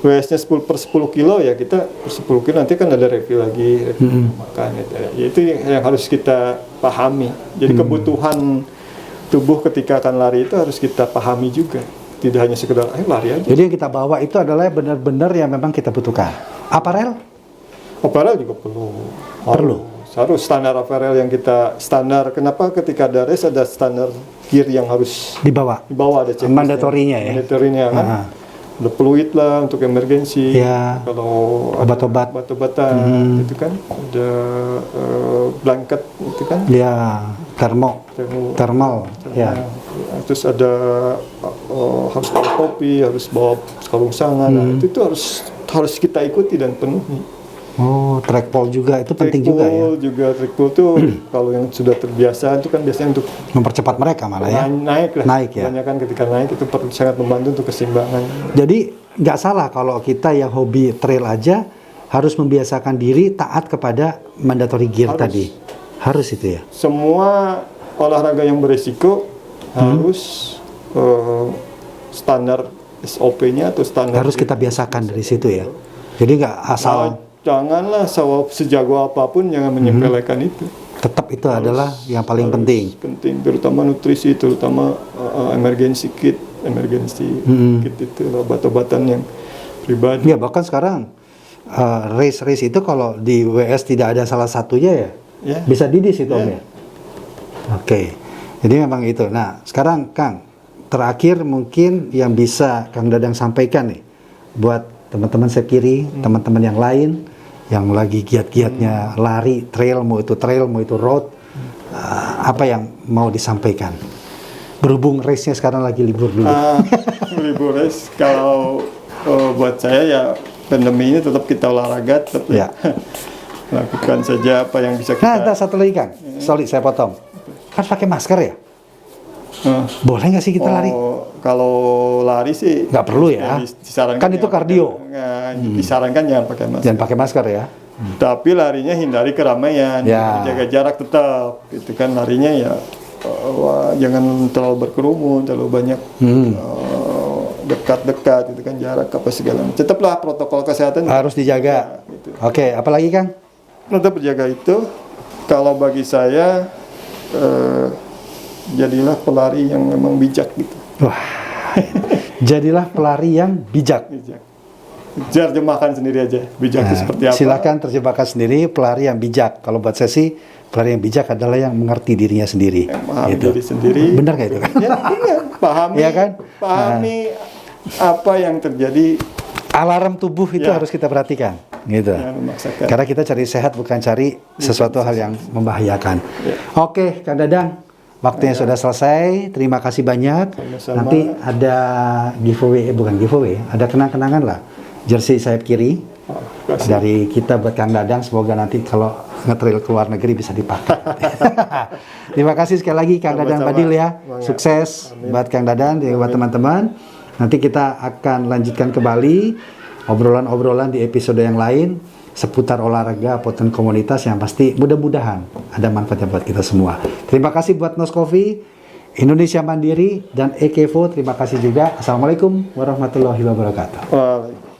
WS-nya 10/10 kilo ya kita per 10 kilo nanti kan ada refill lagi, makan gitu. Ya, itu yang harus kita pahami. Jadi kebutuhan tubuh ketika akan lari itu harus kita pahami juga. Tidak hanya sekedar ayo lari aja. Jadi yang kita bawa itu adalah benar-benar yang memang kita butuhkan. Aparel? Apparel juga perlu. Perlu. Harus standar apparel yang kita standar. Kenapa ketika ada race ada standar gear yang harus Dibawa. dibawa, ada checklist. Mandatorinya ya? Mandatorinya kan. Ah. Ada fluid lah untuk emergensi. Ya. Kalau ada Obat-obat. obat-obatan itu kan ada blanket itu kan. Ya, thermal. Ya. Nah, terus ada harus bawa topi, harus bawa sarung tangan. Nah, itu harus kita ikuti dan penuhi. Oh, trackpole juga itu penting juga ya. Trackpole tuh kalau yang sudah terbiasa itu kan biasanya untuk Mempercepat mereka malah ya. naik lah. Naik ya. Kebanyakan ketika naik itu sangat membantu untuk keseimbangan. Jadi nggak salah kalau kita yang hobi trail aja harus membiasakan diri taat kepada mandatory gear Harus. tadi. Harus itu ya. Semua olahraga yang beresiko harus standar SOP-nya atau standar Harus kita biasakan dari situ ya. Jadi nggak asal janganlah sejago apapun jangan menyepelekan itu. tetap itu adalah yang paling penting. Penting, terutama nutrisi, terutama emergency kit itu obat-obatan yang pribadi. Ya bahkan sekarang race itu kalau di WS tidak ada salah satunya ya, Ya. bisa didis itu Om Ya. ya. Oke, jadi memang itu. Nah sekarang Kang, terakhir mungkin yang bisa Kang Dadang sampaikan nih buat teman-teman saya kiri, teman-teman yang lain yang lagi giat-giatnya lari trail, mau itu road, apa yang mau disampaikan? Berhubung race-nya sekarang lagi libur dulu. Libur race kalau buat saya ya pandemi ini tetap kita olahraga, tetap Ya. lakukan saja apa yang bisa Nah, kita. satu lagi Kang, sorry saya potong. Harus pakai masker ya? Boleh nggak sih kita lari? Kalau lari sih Nggak perlu ya. disarankan Kan itu jangan kardio. disarankan jangan pakai masker. Jangan pakai masker ya. Tapi larinya hindari keramaian, Ya. jaga jarak tetap. Itu kan larinya ya jangan terlalu berkerumun, terlalu banyak dekat-dekat, itu kan jarak apa segala macam. Tetaplah protokol kesehatan Harus dijaga. gitu. Oke, apalagi Kang? Tetap berjaga itu. Kalau bagi saya jadilah pelari yang memang bijak gitu. Wah, jadilah pelari yang bijak. Bijak. Terjemahkan sendiri aja. Bijak itu seperti apa? Silakan terjemahkan sendiri pelari yang bijak. Kalau buat saya sih Pelari yang bijak adalah yang mengerti dirinya sendiri. Memahami Gitu. diri sendiri. Benar kayak itu kan? Ya, iya, pahami, Iya kan? pahami apa yang terjadi Alarm tubuh itu Ya. harus kita perhatikan, gitu. yang memaksakan. Karena kita cari sehat bukan cari sesuatu hal yang membahayakan. Ya. Oke, Kang Dadang, waktunya sudah selesai. Terima kasih banyak. Sama-sama. Nanti ada giveaway, bukan giveaway, ada kenang-kenangan lah. Jersey sayap kiri Oh, terima kasih. dari kita buat Kang Dadang. Semoga nanti kalau ngetrail ke luar negeri bisa dipakai. Terima kasih sekali lagi Kang Dadang Sama-sama. Badil ya. Semangat. Sukses Amin. buat Kang Dadang dan buat teman-teman. Nanti kita akan lanjutkan kembali obrolan-obrolan di episode yang lain seputar olahraga ataupun komunitas yang pasti mudah-mudahan ada manfaatnya buat kita semua. Terima kasih buat Nos Coffee, Indonesia Mandiri, dan Ekevo. Terima kasih juga. Assalamualaikum warahmatullahi wabarakatuh. Waalaikumsalam.